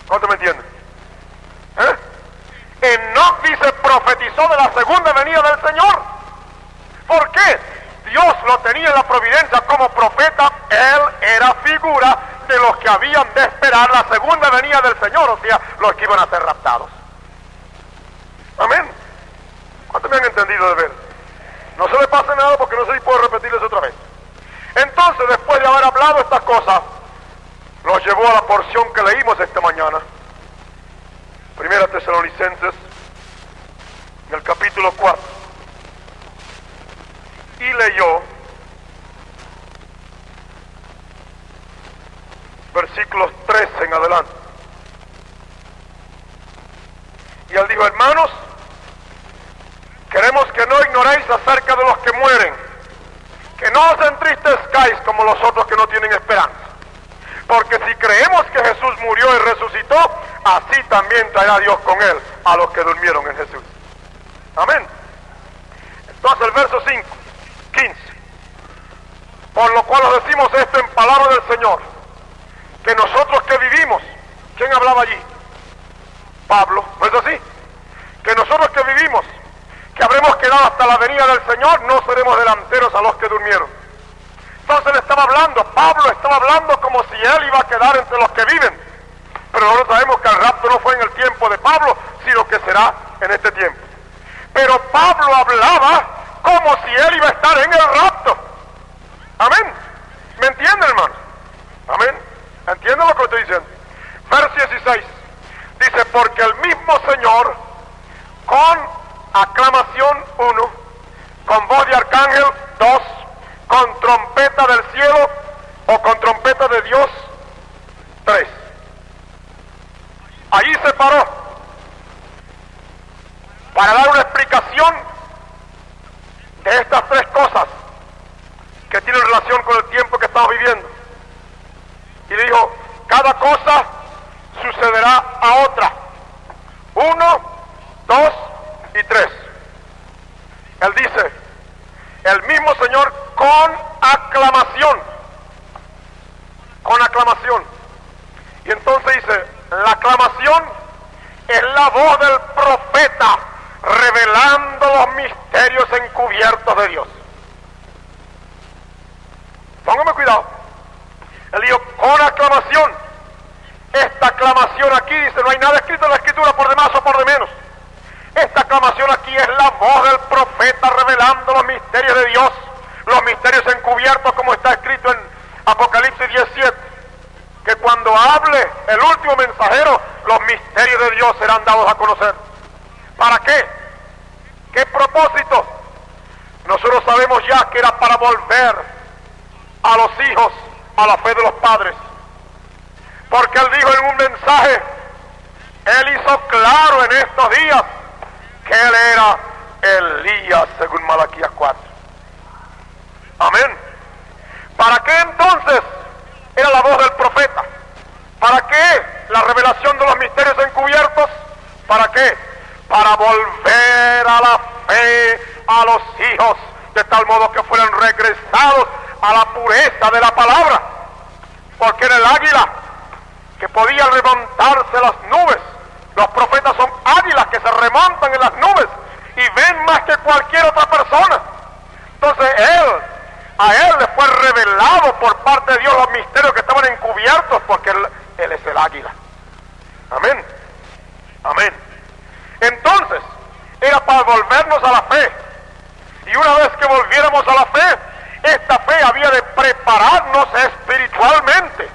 ¿Cuánto me entienden? Enoc dice, profetizó de la segunda venida del Señor. ¿Por qué? Dios lo tenía en la providencia como profeta, él era figura de los que habían de esperar la segunda venida del Señor, o sea, los que iban a ser raptados. Amén. ¿Cuántos me han entendido de ver? No se le pase nada porque no sé si puedo repetirles otra vez. Entonces, después de haber hablado estas cosas, nos llevó a la porción que leímos esta mañana. Primera Tesalonicenses, en el capítulo 4. Y leyó versículos 13 en adelante. Y él dijo, hermanos, queremos que no ignoréis acerca de los que mueren, que no os entristezcáis como los otros que no tienen esperanza. Porque si creemos que Jesús murió y resucitó, así también traerá Dios con él a los que durmieron en Jesús. Amén. Entonces el verso 15. Por lo cual os decimos esto en palabra del Señor, que nosotros que vivimos, ¿quién hablaba allí? Pablo, ¿no es así? Que nosotros que vivimos, que habremos quedado hasta la venida del Señor, no seremos delanteros a los que durmieron. Entonces le estaba hablando, Pablo estaba hablando como si él iba a quedar entre los que viven. Pero nosotros sabemos que el rapto no fue en el tiempo de Pablo, sino que será en este tiempo. Pero Pablo hablaba como si él iba a estar en el rapto. Amén. ¿Me entienden, hermano? Amén. ¿Entienden lo que estoy diciendo? Verso 16. Dice, porque el mismo Señor, con aclamación 1, con voz de arcángel 2, con trompeta del cielo o con trompeta de Dios 3. Allí se paró para dar una explicación de estas tres cosas que tienen relación con el tiempo que estamos viviendo. Y dijo, cada cosa sucederá a otra. 1, 2 y 3. Él dice, el mismo Señor con aclamación. Con aclamación. Y entonces dice, la aclamación es la voz del profeta revelando los misterios encubiertos de Dios. Póngame cuidado. Él dijo, con aclamación. Esta aclamación aquí dice, no hay nada escrito en la escritura por de más o por de menos. Esta aclamación aquí es la voz del profeta revelando los misterios de Dios. 17 y 17, que cuando hable el último mensajero, los misterios de Dios serán dados a conocer. ¿Para qué? ¿Qué propósito? Nosotros sabemos ya que era para volver a los hijos a la fe de los padres. Porque él dijo en un mensaje, él hizo claro en estos días que él era Elías, según Malaquías 4. Amén. ¿Para qué entonces era la voz del profeta? ¿Para qué la revelación de los misterios encubiertos? ¿Para qué? Para volver a la fe a los hijos, de tal modo que fueran regresados a la pureza de la palabra. Porque era el águila que podía remontarse las nubes. Los profetas son águilas que se remontan en las nubes y ven más que cualquier otra persona. Entonces a él le fue revelado por parte de Dios los misterios que estaban encubiertos, porque él es el águila. Amén. Amén. Entonces, era para volvernos a la fe. Y una vez que volviéramos a la fe, esta fe había de prepararnos espiritualmente.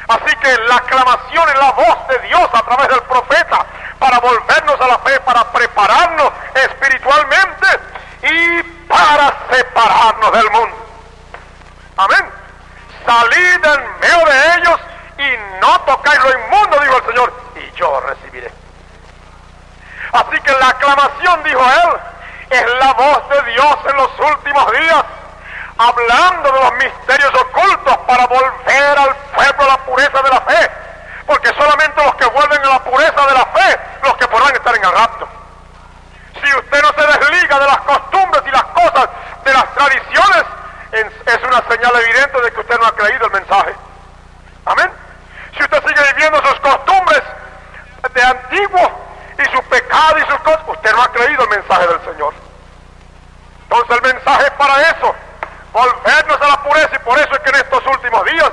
Así que la aclamación es la voz de Dios a través del profeta para volvernos a la fe, para prepararnos espiritualmente y para separarnos del mundo. Amén. Salid en medio de ellos y no tocáis lo inmundo, dijo el Señor, y yo recibiré. Así que la aclamación, dijo él, es la voz de Dios en los últimos días, hablando de los misterios ocultos para volver al pueblo a la pureza de la fe, porque solamente los que vuelven a la pureza de la fe, los que podrán estar en el rapto. Si usted no se desliga de las costumbres y las cosas, de las tradiciones, es una señal evidente de que usted no ha creído el mensaje. Amén. Si usted sigue viviendo sus costumbres de antiguo y su pecado y sus cosas, usted no ha creído el mensaje del Señor. Entonces el mensaje es para eso, volvernos a la pureza, y por eso es que en estos últimos días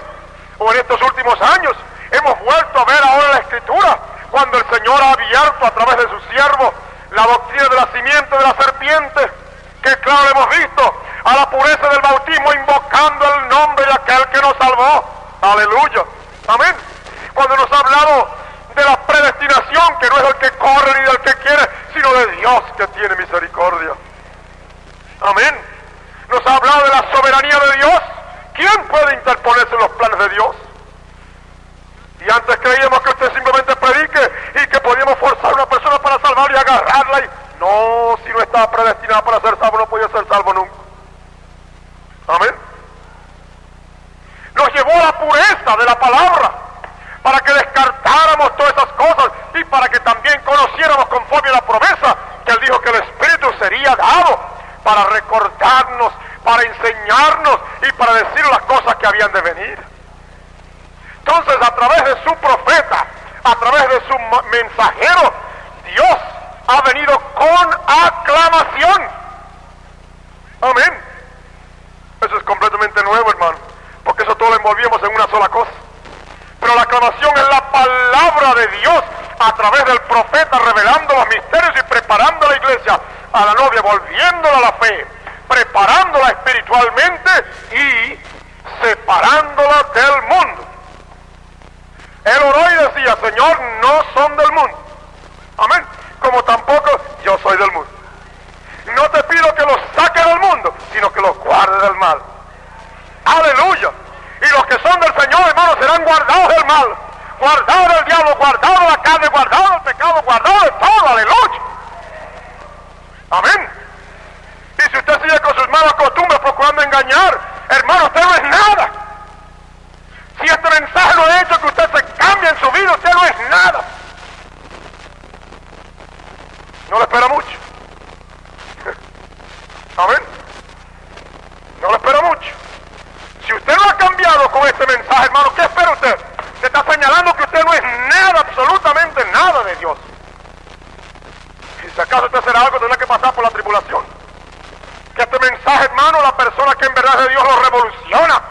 o en estos últimos años hemos vuelto a ver ahora la Escritura, cuando el Señor ha abierto a través de su siervo la doctrina del nacimiento de la serpiente, que claro hemos visto, a la pureza del bautismo, invocando el nombre de aquel que nos salvó. Aleluya. Amén. Cuando nos ha hablado de la predestinación, que no es del que corre ni del que quiere, sino de Dios que tiene misericordia. Amén. Nos ha hablado de la soberanía de Dios. ¿Quién puede interponerse en los planes de Dios? Y antes creíamos que usted simplemente predique y que podíamos forzar a una persona para salvar y agarrarla. Y no, si no estaba predestinada para ser salvo, no podía ser salvo nunca. Amén. Nos llevó a la pureza de la palabra, para que descartáramos todas esas cosas y para que también conociéramos conforme a la promesa que él dijo que el Espíritu sería dado para recordarnos, para enseñarnos y para decir las cosas que habían de venir. Entonces, a través de su profeta, a través de su mensajero, Dios ha venido con aclamación. Amén. Eso es completamente nuevo, hermano, porque eso todo lo envolvíamos en una sola cosa. Pero la aclamación es la palabra de Dios a través del profeta, revelando los misterios y preparando a la iglesia, a la novia, volviéndola a la fe, preparándola espiritualmente y separándola del mundo. Él oró y decía: Señor, no son del mundo. Amén. Como tampoco yo soy del mundo. No te pido que los saques del mundo, sino que los guardes del mal. Aleluya. Y los que son del Señor, hermanos, serán guardados del mal, guardados del diablo, guardados de la carne, guardados del pecado, guardados de todo. Aleluya. Amén. Y si usted sigue con sus malas costumbres procurando engañar, hermano, usted no es nada. Si este mensaje no ha hecho que usted se cambie en su vida, usted no es nada. No le espera mucho. Amén. No le espera mucho. Si usted no ha cambiado con este mensaje, hermano, ¿qué espera usted? Se está señalando que usted no es nada, absolutamente nada de Dios. Y si acaso usted será algo, tendrá que pasar por la tribulación. Que este mensaje, hermano, la persona que en verdad es de Dios lo revoluciona,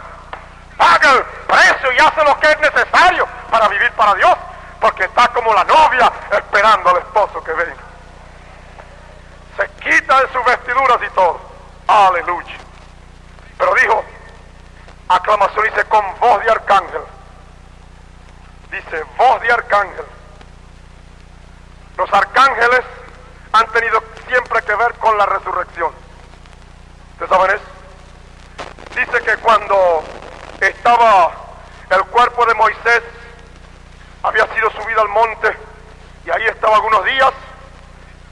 paga el precio y hace lo que es necesario para vivir para Dios, porque está como la novia esperando al esposo que venga. Se quita de sus vestiduras y todo. Aleluya. Pero dijo: aclamación, dice con voz de arcángel. Dice voz de arcángel. Los arcángeles han tenido siempre que ver con la resurrección. ¿Ustedes saben eso? Dice que cuando estaba el cuerpo de Moisés, había sido subido al monte y ahí estaba algunos días.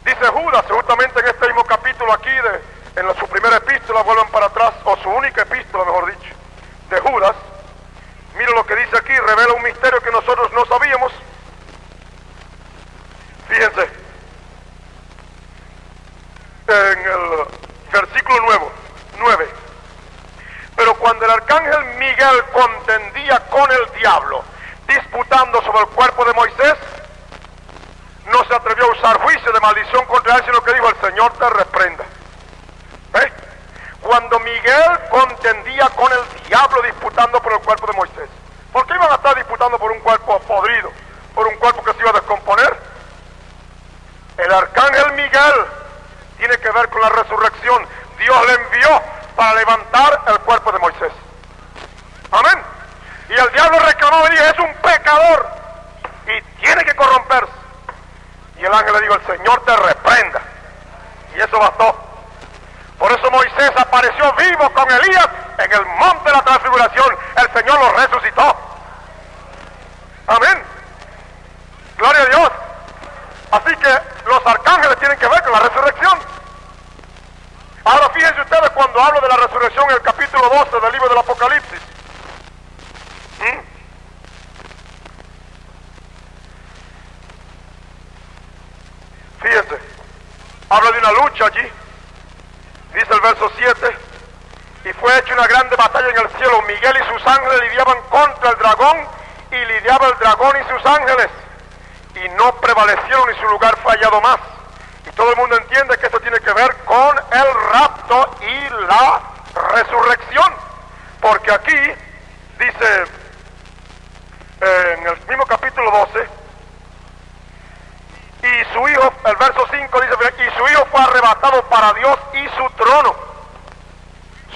Dice Judas, justamente en este mismo capítulo aquí, en su primera epístola, vuelven para atrás, o su única epístola, mejor dicho, de Judas. Mira lo que dice aquí, revela un misterio que nosotros no sabíamos. Fíjense, en el versículo 9. Pero cuando el arcángel Miguel contendía con el diablo, disputando sobre el cuerpo de Moisés, no se atrevió a usar juicio de maldición contra él, sino que dijo: el Señor te reprenda. ¿Eh? Cuando Miguel contendía con el diablo disputando por el cuerpo de Moisés, ¿por qué iban a estar disputando por un cuerpo podrido, por un cuerpo que se iba a descomponer? El arcángel Miguel tiene que ver con la resurrección. Dios le envió para levantar el cuerpo de Moisés. Amén. Y el diablo reclamó y dijo: es un pecador y tiene que corromperse. Y el ángel le dijo: el Señor te reprenda. Y eso bastó. Por eso Moisés apareció vivo con Elías en el monte de la transfiguración. El Señor lo resucitó. Amén. Gloria a Dios. Así que los arcángeles tienen que ver con la resurrección. Ahora fíjense ustedes cuando hablo de la resurrección en el capítulo 12 del libro del Apocalipsis. Fíjense, habla de una lucha allí. Dice el verso 7: y fue hecha una grande batalla en el cielo. Miguel y sus ángeles lidiaban contra el dragón, y lidiaba el dragón y sus ángeles, y no prevalecieron, y su lugar fue hallado más. Y todo el mundo entiende que esto tiene que ver con el rapto y la resurrección, porque aquí dice en el mismo capítulo 12, y su hijo, el verso 5 dice: y su hijo fue arrebatado para Dios y su trono.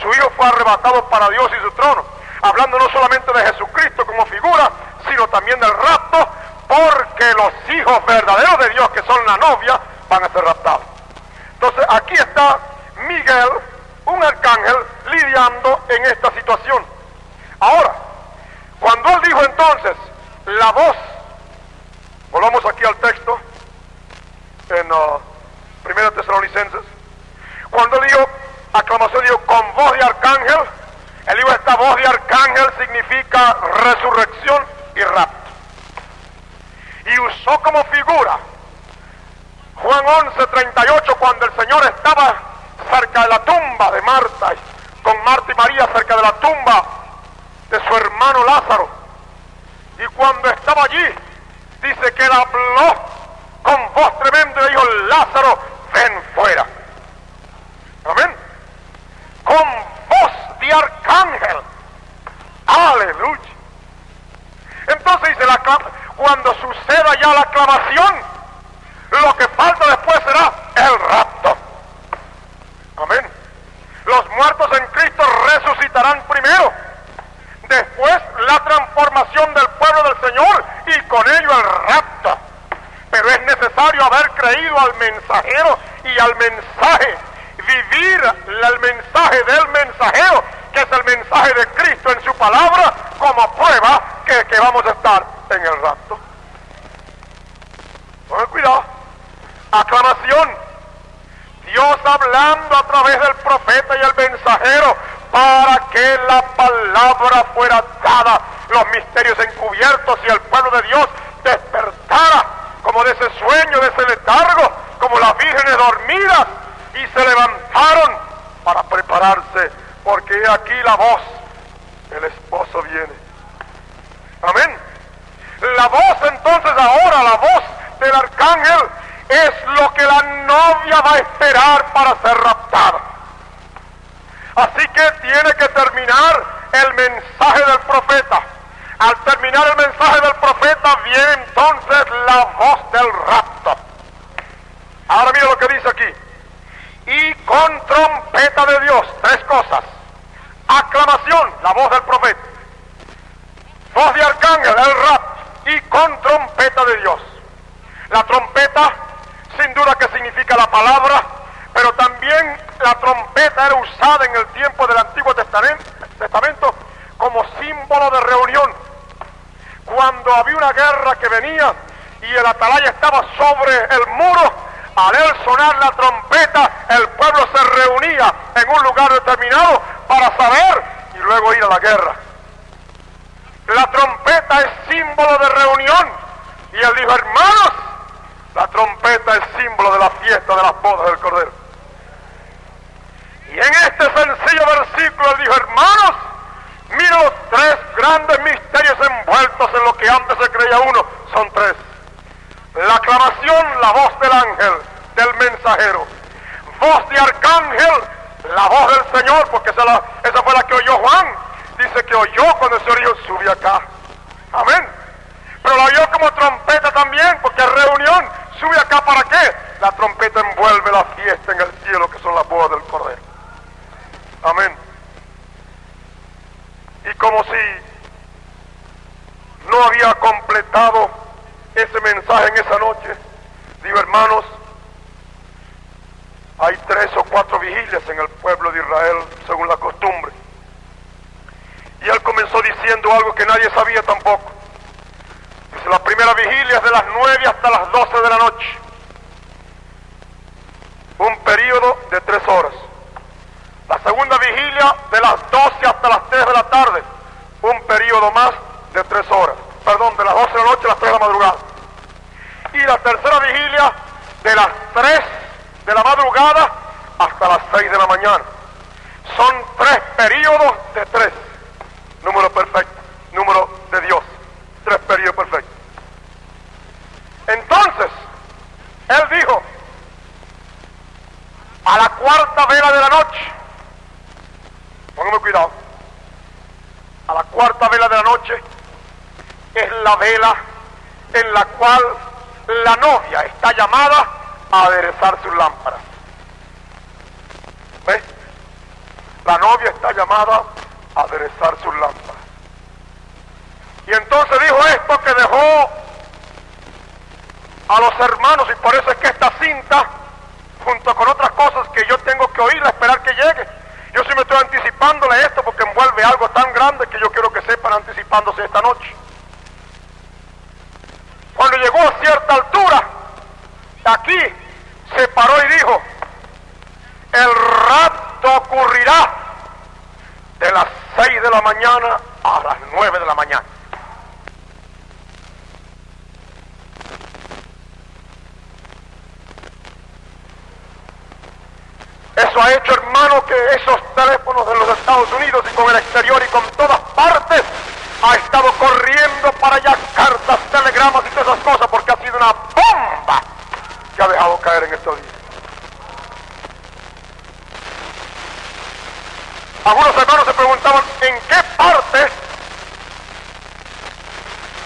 Su hijo fue arrebatado para Dios y su trono, hablando no solamente de Jesucristo como figura, sino también del rapto, porque los hijos verdaderos de Dios, que son la novia, van a ser raptados. Entonces aquí está Miguel, un arcángel, lidiando en esta situación. Ahora, cuando él dijo entonces la voz, volvamos aquí al texto en 1 Tesalonicenses, cuando él dijo aclamación, dijo con voz de arcángel. Él dijo: esta voz de arcángel significa resurrección y rapto. Y usó como figura Juan 11:38, cuando el Señor estaba cerca de la tumba de Marta, con Marta y María cerca de la tumba de su hermano Lázaro. Y cuando estaba allí, dice que él habló con voz tremenda y le dijo: Lázaro, ven fuera. Amén. Con voz de arcángel. Aleluya. Entonces dice, cuando suceda ya la aclamación, lo que falta después será el rapto. Amén. Los muertos en Cristo resucitarán primero. Después la transformación del pueblo del Señor y con ello el rapto. Pero es necesario haber creído al mensajero y al mensaje. Vivir el mensaje del mensajero, que es el mensaje de Cristo en su palabra, como prueba que vamos a estar en el rapto. Pongan cuidado. Aclamación. Dios hablando a través del profeta y el mensajero para que la palabra fuera dada, los misterios encubiertos, y el pueblo de Dios despertara como de ese sueño, de ese letargo, como las vírgenes dormidas, y se levantaron para prepararse, porque aquí la voz, el esposo viene. Amén. La voz entonces ahora, la voz del arcángel, es lo que la novia va a esperar para ser raptada. Así que tiene que terminar el mensaje del profeta. Al terminar el mensaje del profeta viene entonces la voz del rapto. Ahora mira lo que dice aquí. Y con trompeta de Dios, tres cosas. aclamación, la voz del profeta, voz de arcángel, el rapto, y con trompeta de Dios. La trompeta, sin duda que significa la palabra, pero también la trompeta era usada en el tiempo del Antiguo Testamento como símbolo de reunión. Cuando había una guerra que venía y el atalaya estaba sobre el muro, al él sonar la trompeta, el pueblo se reunía en un lugar determinado para saber y luego ir a la guerra. La trompeta es símbolo de reunión. Y él dijo: hermanos, la trompeta es símbolo de la fiesta de las bodas del Cordero. Y en este sencillo versículo él dijo: hermanos, miren los tres grandes misterios envueltos en lo que antes se creía uno. Son tres: la aclamación, la voz del ángel, del mensajero; voz de arcángel, la voz del Señor, porque esa fue la que oyó Juan. Dice que oyó cuando el Señor dijo: sube acá. Amén. Pero la oyó como trompeta también, porque es reunión. ¿Sube acá para qué? La trompeta envuelve la fiesta en el cielo, que son las bodas del Cordero. Amén. Y como si no había completado ese mensaje en esa noche, digo: hermanos, hay 3 o 4 vigilias en el pueblo de Israel, según la costumbre. Y él comenzó diciendo algo que nadie sabía tampoco. Dice: la primera vigilia es de las 9 hasta las 12 de la noche, un periodo de 3 horas. La segunda vigilia de las 12 hasta las 3 de la tarde, un periodo más de 3 horas. Perdón, de las 12 de la noche a las 3 de la madrugada. Y la tercera vigilia de las 3 de la madrugada hasta las 6 de la mañana. Son 3 periodos de 3. Número perfecto, número de Dios. 3 periodos perfectos. Entonces, él dijo: a la cuarta vela de la noche, póngame cuidado, a la cuarta vela de la noche es la vela en la cual la novia está llamada a aderezar sus lámparas. ¿Ves? La novia está llamada a aderezar sus lámparas. Y entonces dijo esto que dejó a los hermanos, y por eso es que esta cinta, junto con otras cosas que yo tengo que oír, esperar que llegue. Yo sí me estoy anticipándole esto porque envuelve algo tan grande que yo quiero que sepan anticipándose esta noche. Cuando llegó a cierta altura, aquí se paró y dijo: el rapto ocurrirá de las 6 de la mañana a las 9 de la mañana. Eso ha hecho, hermano, que esos teléfonos de los Estados Unidos y con el exterior y con todas partes ha estado corriendo para allá cartas, telegramas y todas esas cosas, porque ha sido una bomba que ha dejado caer en estos días. Algunos hermanos se preguntaban en qué parte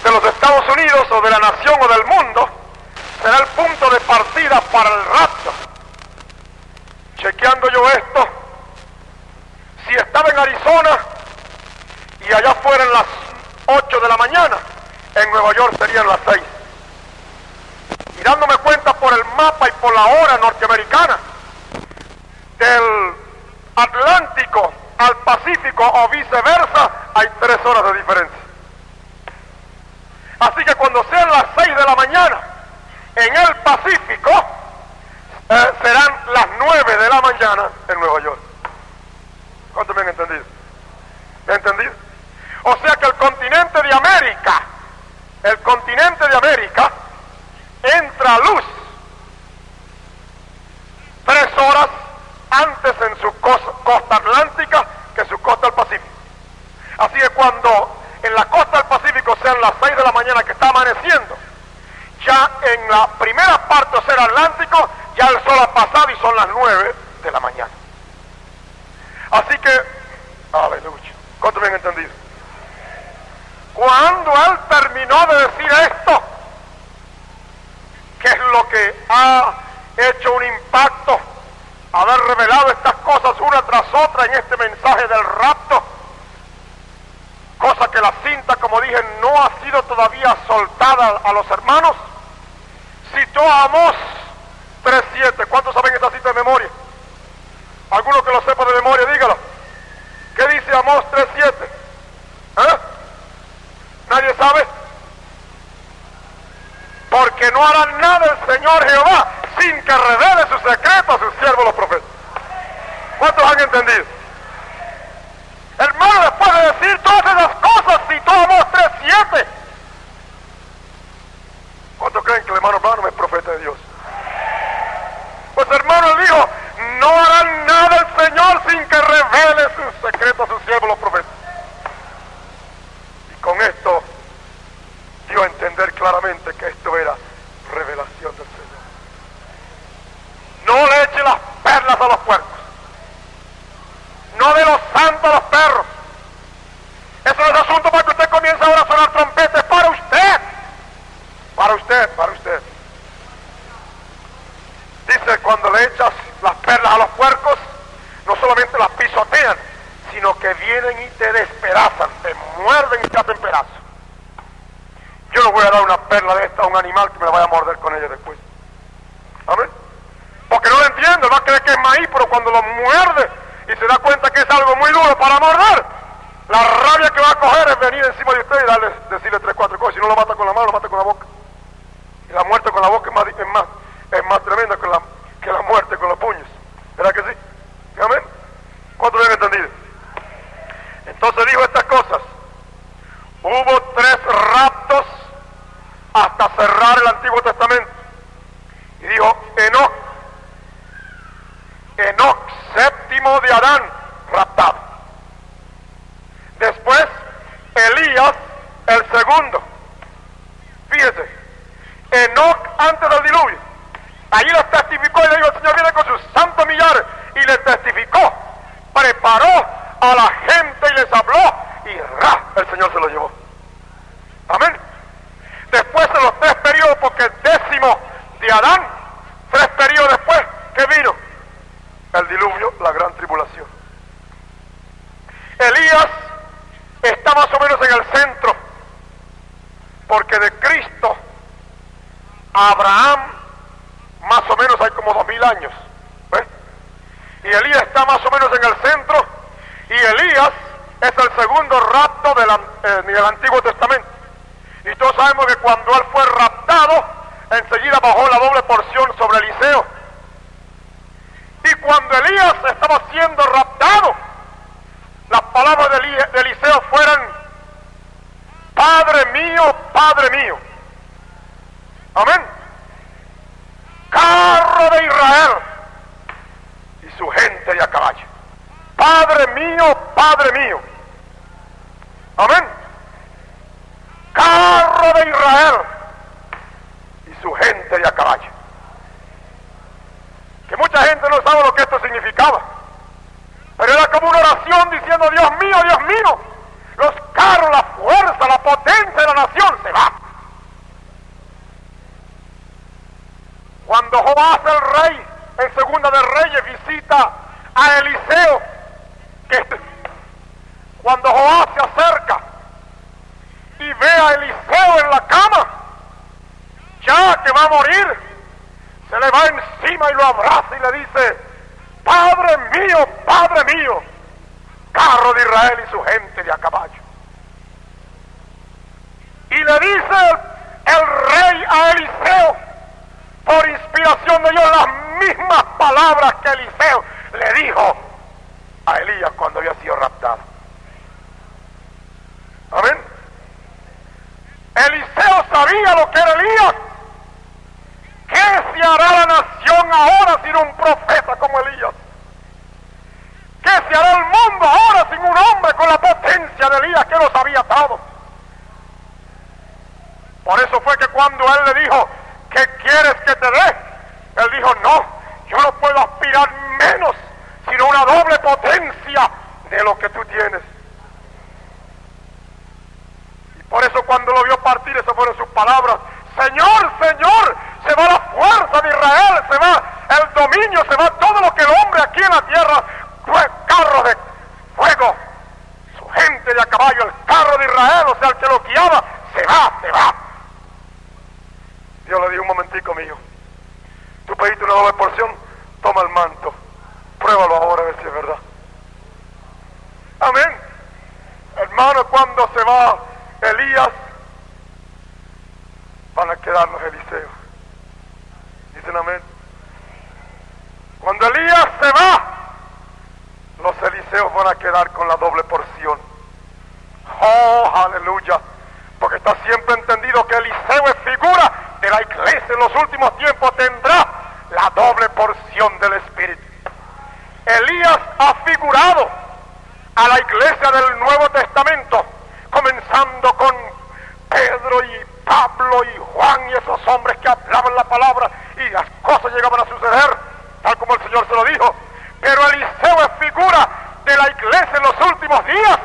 de los Estados Unidos o de la nación o del mundo será el punto de partida para el rapto. Chequeando yo esto, si estaba en Arizona y allá fueran las 8 de la mañana, en Nueva York serían las 6. Y dándome cuenta por el mapa y por la hora norteamericana, del Atlántico al Pacífico o viceversa, hay 3 horas de diferencia. Así que cuando sean las 6 de la mañana en el Pacífico, serán las 9 de la mañana en Nueva York. ¿Cuántos me han entendido? ¿Me han entendido? O sea que el continente de América entra a luz 3 horas antes en su costa atlántica que su costa del Pacífico. Así que cuando en la costa del Pacífico sean las 6 de la mañana que está amaneciendo, ya en la primera parte del océano Atlántico ya el sol ha pasado y son las 9 de la mañana. Así que, aleluya, ¿cuánto me han entendido? Cuando él terminó de decir esto, que es lo que ha hecho un impacto, haber revelado estas cosas una tras otra en este mensaje del rapto, profecía soltada a los hermanos, citó a Amós 3:7. ¿Cuántos saben esta cita de memoria? Alguno que lo sepa de memoria, dígalo. ¿Qué dice Amós 3:7? ¿Nadie sabe? Porque no hará nada el Señor Jehová sin que revele su secreto a sus siervos los profetas. ¿Cuántos han entendido? Hermano, después de decir todas esas cosas, citó Amós 3:7. ¿Cuántos creen que el hermano Branham es profeta de Dios? Pues hermano, él dijo, no harán nada el Señor sin que revele su secreto a sus siervos los profetas. Y con esto dio a entender claramente que esto era revelación del Señor. No le eche las perlas a los puercos. No de los santos a los perros. Eso no es asunto para que usted comience ahora a sonar trompetas. Para usted. Para usted, para usted. Dice, cuando le echas las perlas a los puercos, no solamente las pisotean, sino que vienen y te despedazan, te muerden y te hacen pedazos. Yo no voy a dar una perla de esta a un animal que me la vaya a morder con ella después. Amén. Porque no lo entiende, va a creer que es maíz, pero cuando lo muerde y se da cuenta que es algo muy duro para morder, la rabia que va a coger es venir encima de usted y decirle 3, 4 cosas. Si no lo mata con la mano, lo mata con la boca. Y la muerte con la boca es más tremenda que la muerte con los puños. ¿Verdad que sí? Amén. ¿Cuántos lo han entendido? Entonces dijo estas cosas. Hubo 3 raptos hasta cerrar el Antiguo Testamento. Y dijo Enoc, séptimo de Adán, raptado. Después Elías, el segundo. Fíjese, Enoc antes del diluvio. Allí les testificó y le dijo, el Señor viene con sus santos millares. Y les testificó, preparó a la gente y les habló. Y el Señor se lo llevó. Amén. Después de los 3 periodos, porque el 10º de Adán, 3 periodos después, ¿qué vino? El diluvio, la gran tribulación. Elías está más o menos en el centro, porque de Cristo a Abraham más o menos hay como 2000 años. ¿Ves? Y Elías está más o menos en el centro, y Elías es el segundo rapto del Antiguo Testamento. Y todos sabemos que cuando él fue raptado, enseguida bajó la doble porción sobre Eliseo. Y cuando Elías estaba siendo raptado, las palabras de Eliseo fueron: Padre mío, Padre mío. Amén. Carro de Israel y su gente de a caballo. Padre mío, Padre mío. Amén. Carro de Israel y su gente de a caballo. Que mucha gente no sabe lo que esto significaba, pero era como una oración diciendo: Dios mío, los carros, la fuerza, la potencia de la nación se va. Cuando Joás el rey, en Segunda de Reyes, visita a Eliseo, cuando Joás se acerca y ve a Eliseo en la cama, ya que va a morir, se le va encima y lo abraza y le dice: Padre mío, carro de Israel y su gente de a caballo. Y le dice el rey a Eliseo, por inspiración de Dios, las mismas palabras que Eliseo le dijo a Elías cuando había sido raptado. Amén. Eliseo sabía lo que era Elías. ¿Qué se hará la nación ahora sin un profeta como Elías? ¿Qué se hará el mundo ahora sin un hombre con la potencia de Elías que lo sabía todo? Por eso fue que cuando él le dijo: ¿qué quieres que te dé? Él dijo: no, yo no puedo aspirar menos, sino una doble potencia de lo que tú tienes. Y por eso cuando lo vio partir, esas fueron sus palabras: Señor, Señor, se va la fuerza de Israel, se va el dominio, se va todo lo que el hombre aquí en la tierra, carros de fuego, su gente de a caballo, el carro de Israel, o sea, el que lo guiaba, se va. te va. Dios le dijo: un momentico, mío, tú pediste una doble porción, toma el manto, pruébalo ahora a ver si es verdad. Amén. Hermano, cuando se va Elías, van a quedar los Eliseos. Dicen amén. Cuando Elías se va, los Eliseos van a quedar con la doble porción. Oh, aleluya. Porque está siempre entendido que Eliseo es figura de la iglesia en los últimos tiempos. Tendrá la doble porción del Espíritu. Elías ha figurado a la iglesia del Nuevo Testamento, comenzando con Pedro y Pablo y Juan y esos hombres que hablaban la palabra y las cosas llegaban a suceder tal como el Señor se lo dijo. Pero Eliseo es figura de la iglesia en los últimos días,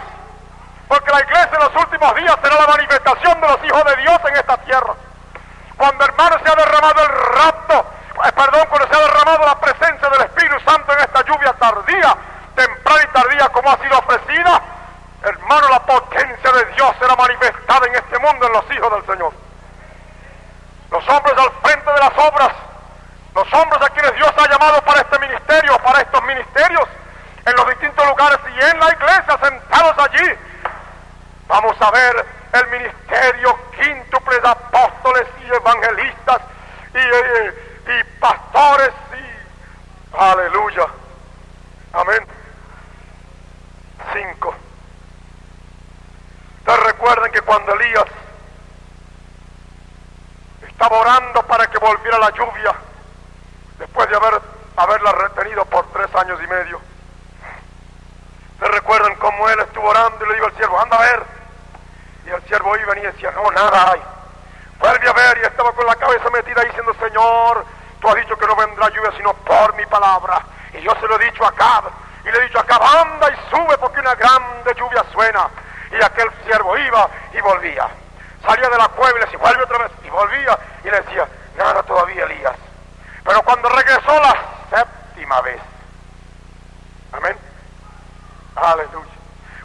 porque la iglesia en los últimos días será la manifestación de los hijos de Dios en esta tierra. Cuando, hermano, se ha derramado el rapto, cuando se ha derramado la presencia del Espíritu Santo en esta lluvia tardía, temprana y tardía como ha sido ofrecida, hermano, la potencia de Dios será manifestada en este mundo en los hijos del Señor. Los hombres al frente de las obras, los hombres a quienes Dios ha llamado para este ministerio, para estos ministerios, en los distintos lugares y en la iglesia, sentados allí, vamos a ver el ministerio quíntuple de apóstoles y evangelistas y pastores y aleluya, amén. 5. Ustedes recuerden que cuando Elías estaba orando para que volviera la lluvia, después de haberla retenido por 3 años y medio, ustedes recuerdan cómo él estuvo orando y le dijo al siervo: anda a ver. Y el siervo iba y decía: no, nada hay. Vuelve a ver, y estaba con la cabeza metida ahí diciendo: Señor, tú has dicho que no vendrá lluvia sino por mi palabra. Y yo se lo he dicho a Acab, y le he dicho a Acab: anda y sube porque una grande lluvia suena. Y aquel siervo iba y volvía. Salía de la cueva y le decía: vuelve otra vez. Y volvía y le decía: nada todavía, Elías. Pero cuando regresó la 7ª vez, amén, aleluya,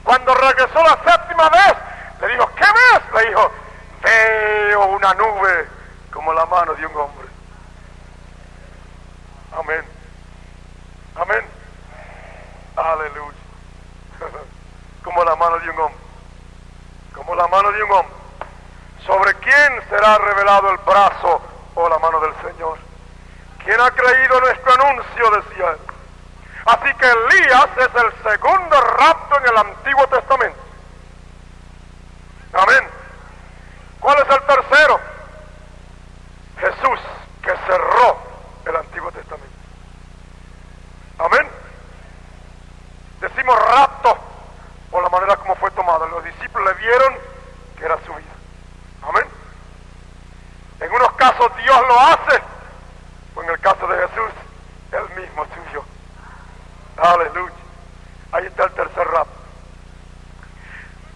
cuando regresó la 7ª vez, le dijo: ¿qué ves? Le dijo: veo una nube como la mano de un hombre. Amén, amén, aleluya. Como la mano de un hombre, como la mano de un hombre. ¿Sobre quién será revelado el brazo o la mano del Señor? ¿Quién ha creído nuestro anuncio? Decía él. Así que Elías es el segundo rapto en el Antiguo Testamento. Amén. ¿Cuál es el tercero? Jesús, que cerró el Antiguo Testamento. Amén. Decimos rapto por la manera como fue tomado. Los discípulos le vieron que era su vida. Amén. En unos casos Dios lo hace, o en el caso de Jesús, él mismo subió. Aleluya. Ahí está el tercer rapto.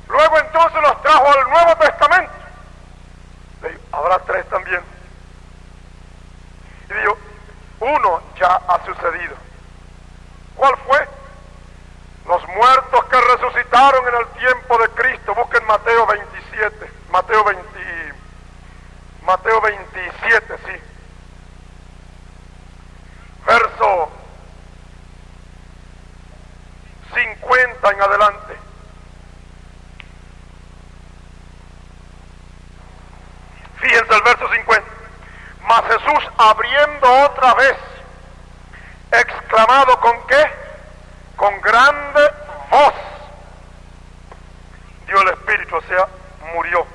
Luego entonces los trajo al Nuevo Testamento. Le dijo: habrá 3 también. Y dijo: uno ya ha sucedido. ¿Cuál fue? Los muertos que resucitaron en el tiempo de Cristo. Busquen Mateo 27. Mateo 27, sí. Verso 50 en adelante. Fíjense el verso 50. Mas Jesús, abriendo otra vez, exclamado: ¿con qué? Con grande voz, dio el Espíritu, o sea, murió.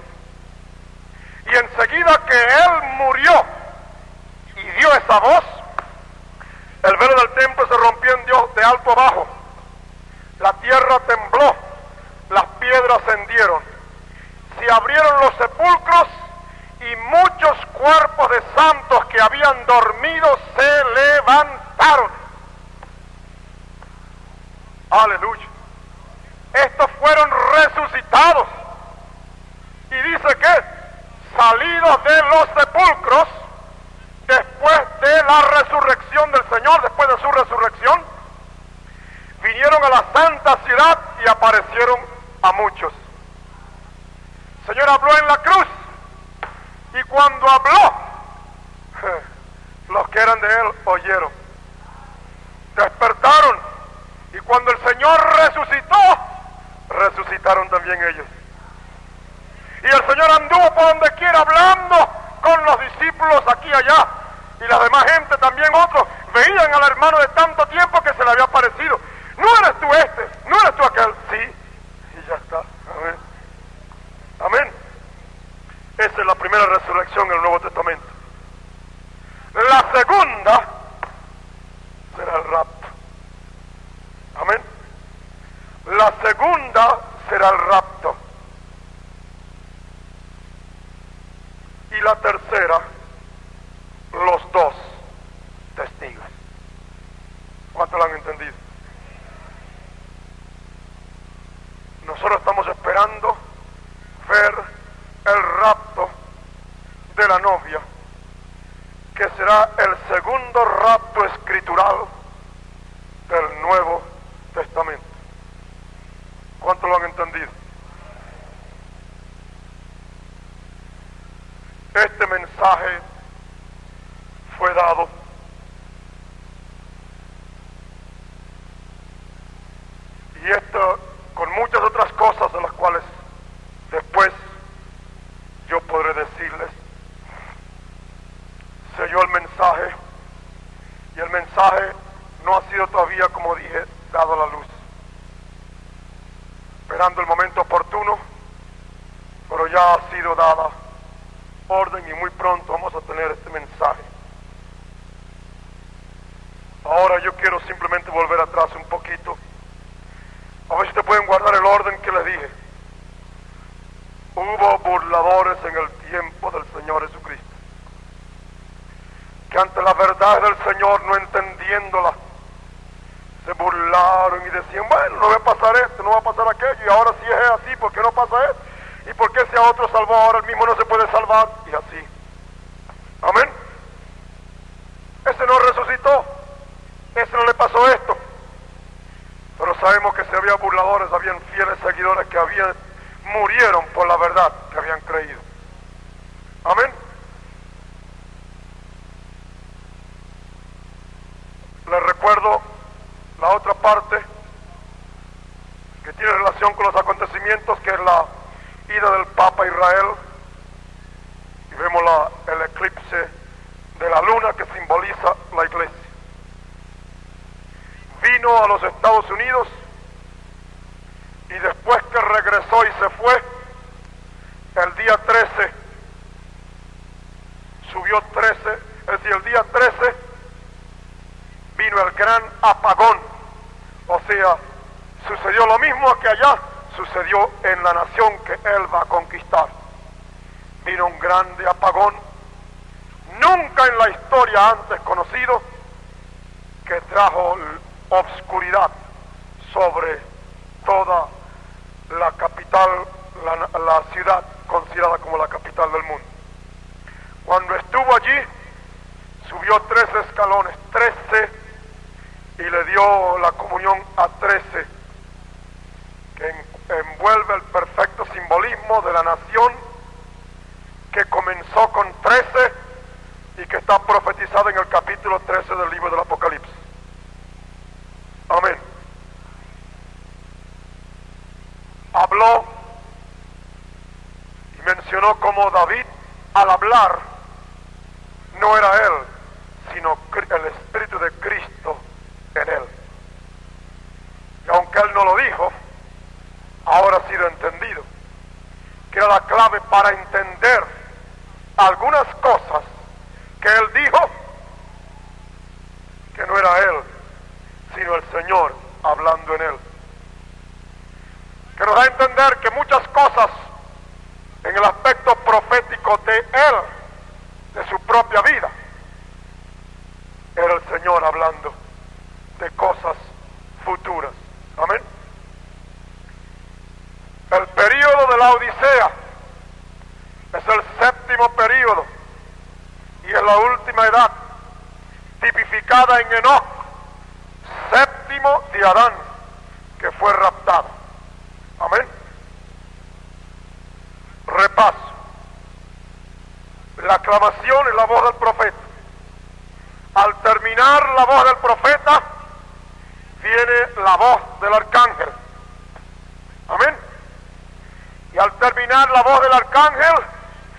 Y enseguida que él murió y dio esa voz, el velo del templo se rompió en Dios de alto abajo. La tierra tembló, las piedras se hendieron, se abrieron los sepulcros y muchos cuerpos de santos que habían dormido se levantaron. Aleluya. Estos fueron resucitados. Y dice que salidos de los sepulcros, después de la resurrección del Señor, después de su resurrección, vinieron a la santa ciudad y aparecieron a muchos. El Señor habló en la cruz Y cuando habló, los que eran de él oyeron, despertaron, y cuando el Señor resucitó, resucitaron también ellos. Y el Señor anduvo por donde quiera hablando con los discípulos aquí y allá, y la demás gente también, otros veían al hermano de tanto tiempo que se le había parecido. No eres tú este, no eres tú aquel. Sí, y ya está. Amén. Amén. Esa es la primera resurrección en el Nuevo Testamento. La segunda será el rapto. Amén. La segunda será el rapto. Y la tercera, los dos testigos. ¿Cuántos lo han entendido? Nosotros estamos esperando ver el rapto de la novia, que será el segundo rapto escritural del Nuevo Testamento. ¿Cuántos lo han entendido? Este mensaje fue dado y esto con muchas otras cosas de las cuales después yo podré decirles. Se oyó el mensaje y el mensaje no ha sido todavía, como dije, dado a la luz, esperando el momento oportuno, pero ya ha sido dada orden y muy pronto vamos a tener este mensaje. Ahora yo quiero simplemente volver atrás un poquito, a ver si te pueden guardar el orden que les dije. Hubo burladores en el tiempo del Señor Jesucristo, que ante la verdad del Señor, no entendiéndola, se burlaron y decían, bueno, no va a pasar esto, no va a pasar aquello, y ahora sí es así, ¿por qué no pasa esto? ¿Y por qué si a otro salvó, ahora el mismo no se puede salvar? Y así. Amén. Ese no resucitó, ese no le pasó esto. Pero sabemos que si había burladores, habían fieles seguidores que murieron por la verdad que habían creído. Amén. Les recuerdo la otra parte que tiene relación con los acontecimientos, que es la ida del Papa a Israel, y vemos el eclipse de la luna que simboliza la iglesia. Vino a los Estados Unidos y después que regresó y se fue, el día 13, subió 13, es decir, el día 13 vino el gran apagón. O sea, sucedió lo mismo que allá sucedió en la nación que él va a conquistar. Vino un grande apagón, nunca en la historia antes conocido, que trajo obscuridad sobre toda la capital, la ciudad considerada como la capital del mundo. Cuando estuvo allí, subió 13 escalones, 13, y le dio la comunión a 13, que envuelve el perfecto simbolismo de la nación que comenzó con 13 y que está profetizada en el capítulo 13 del libro del Apocalipsis. Amén. Habló y mencionó cómo David, al hablar, no era él, sino el Espíritu de Cristo en él. Y aunque él no lo dijo, ahora ha sido entendido, que era la clave para entender algunas cosas que él dijo, que no era él, sino el Señor hablando en él. Que nos da a entender que muchas cosas en el aspecto profético de él, de su propia vida, era el Señor hablando de cosas futuras. Amén. El período de la Odisea es el séptimo período y es la última edad, tipificada en Enoc, séptimo de Adán, que fue raptado. Amén. Repaso. La aclamación es la voz del profeta. Al terminar la voz del profeta, viene la voz del arcángel. Amén. Y al terminar la voz del arcángel,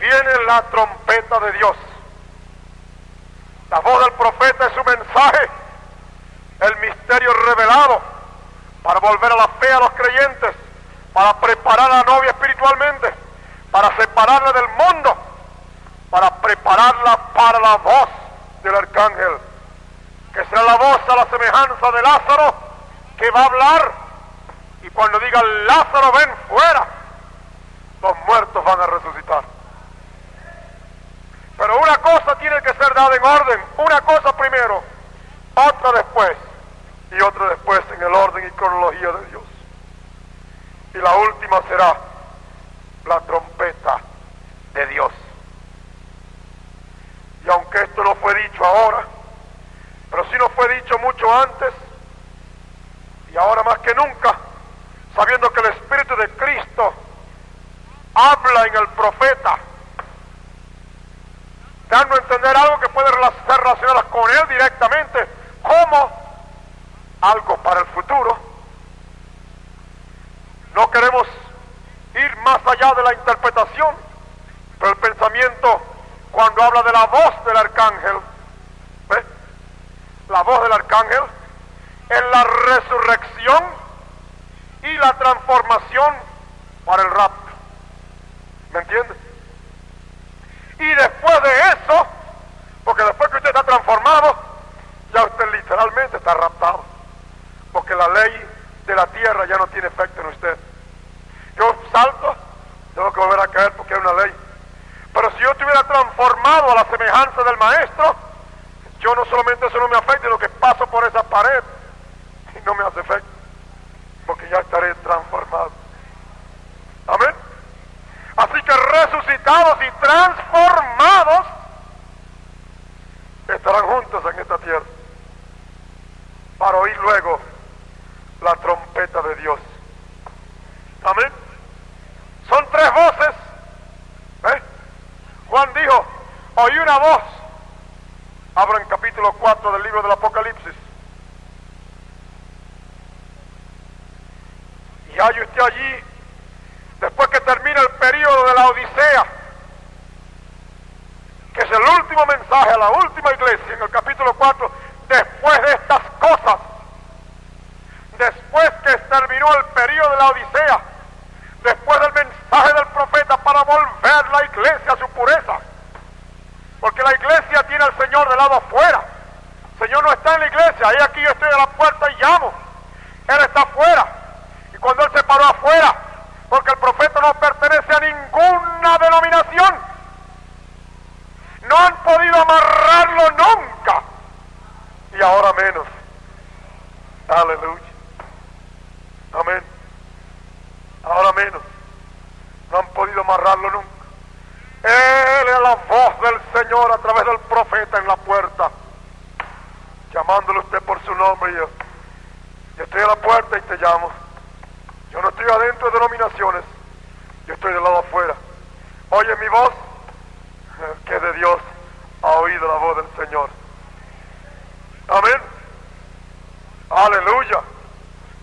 viene la trompeta de Dios. La voz del profeta es su mensaje, el misterio revelado, para volver a la fe a los creyentes, para preparar a la novia espiritualmente, para separarla del mundo, para prepararla para la voz del arcángel, que será la voz a la semejanza de Lázaro, que va a hablar, y cuando diga Lázaro ven fuera, los muertos van a resucitar. Pero una cosa tiene que ser dada en orden, una cosa primero, otra después, y otra después en el orden y cronología de Dios. Y la última será la trompeta de Dios. Y aunque esto no fue dicho ahora, pero sí nos fue dicho mucho antes, y ahora más que nunca, sabiendo que el Espíritu de Cristo habla en el profeta, dando a entender algo que puede ser relacionado con él directamente, como algo para el futuro. No queremos ir más allá de la interpretación, pero el pensamiento, cuando habla de la voz del arcángel, ¿ves? La voz del arcángel es la resurrección y la transformación para el rapto. ¿Me entiende? Y después de eso, porque después que usted está transformado, ya usted literalmente está raptado, porque la ley de la tierra ya no tiene efecto en usted. Yo salto, tengo que volver a caer porque hay una ley. Pero si yo estuviera transformado a la semejanza del maestro, yo no solamente eso no me afecta, sino que paso por esa pared y no me hace efecto, porque ya estaré transformado. Amén. Así que resucitados y transformados estarán juntos en esta tierra para oír luego la trompeta de Dios. Amén. Son tres voces. Juan dijo, oí una voz. Abran capítulo 4 del libro del Apocalipsis. Y hay usted allí, después que termina el período de la Odisea, que es el último mensaje a la última iglesia, en el capítulo 4, después de estas cosas, después que terminó el período de la Odisea, después del mensaje del profeta para volver la iglesia a su pureza, porque la iglesia tiene al Señor del lado afuera. El Señor no está en la iglesia, ahí aquí yo estoy a la puerta y llamo. Él está afuera, y cuando Él se paró afuera, porque el profeta no pertenece a ninguna denominación, no han podido amarrarlo nunca, y ahora menos. Aleluya. Amén. Ahora menos. No han podido amarrarlo nunca. Él es la voz del Señor a través del profeta en la puerta, llamándole a usted por su nombre. Yo estoy a la puerta y te llamo. Yo no estoy adentro de denominaciones, yo estoy del lado afuera. Oye mi voz, que de Dios ha oído la voz del Señor. Amén. Aleluya.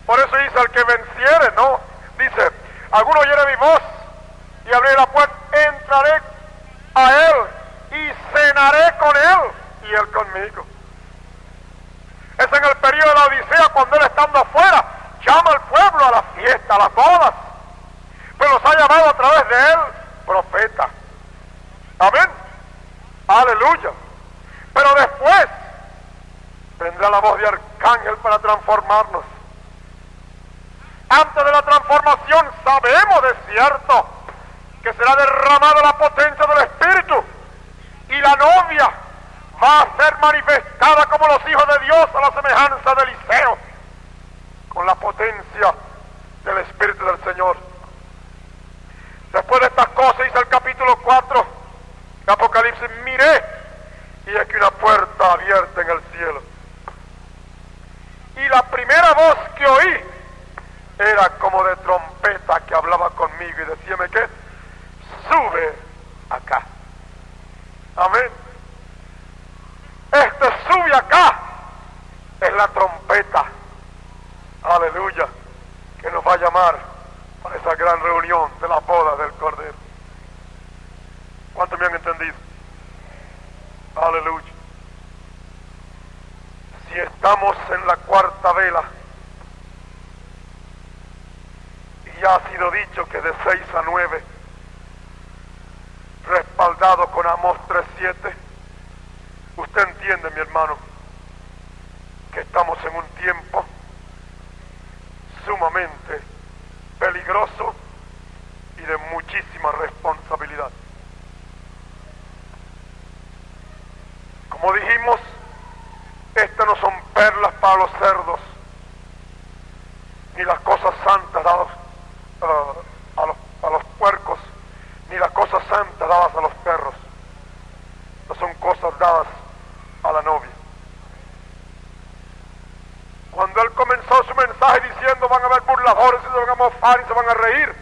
Por eso dice, al que venciere, no, dice, alguno oyere mi voz y abriré la puerta, entraré a él y cenaré con él y él conmigo. Es en el periodo de la Odisea, cuando él estando afuera llama al pueblo a la fiesta, a las bodas, pero los ha llamado a través de él profeta. Amén. Aleluya. Pero después vendrá la voz de arcángel para transformarnos. Antes de la transformación sabemos de cierto que será derramada la potencia del Espíritu y la novia va a ser manifestada como los hijos de Dios a la semejanza de Eliseo, con la potencia del Espíritu del Señor. Después de estas cosas, dice el capítulo 4 de Apocalipsis, miré y aquí una puerta abierta en el cielo. Y la primera voz que oí era como de trompeta que hablaba conmigo y decíame que sube acá. Amén. Sube acá. Es la trompeta. Aleluya. Que nos va a llamar para esa gran reunión de la boda del Cordero. ¿Cuántos me han entendido? Aleluya. Si estamos en la cuarta vela, y ya ha sido dicho que de 6 a 9, respaldado con Amós 3:7, usted entiende, mi hermano, que estamos en un tiempo sumamente peligroso y de muchísima responsabilidad. Como dijimos, estas no son perlas para los cerdos, ni las cosas santas dadas a los puercos, ni las cosas santas dadas a los perros. No son cosas dadas a la novia. Cuando él comenzó su mensaje diciendo van a haber burladores y se van a mofar y se van a reír,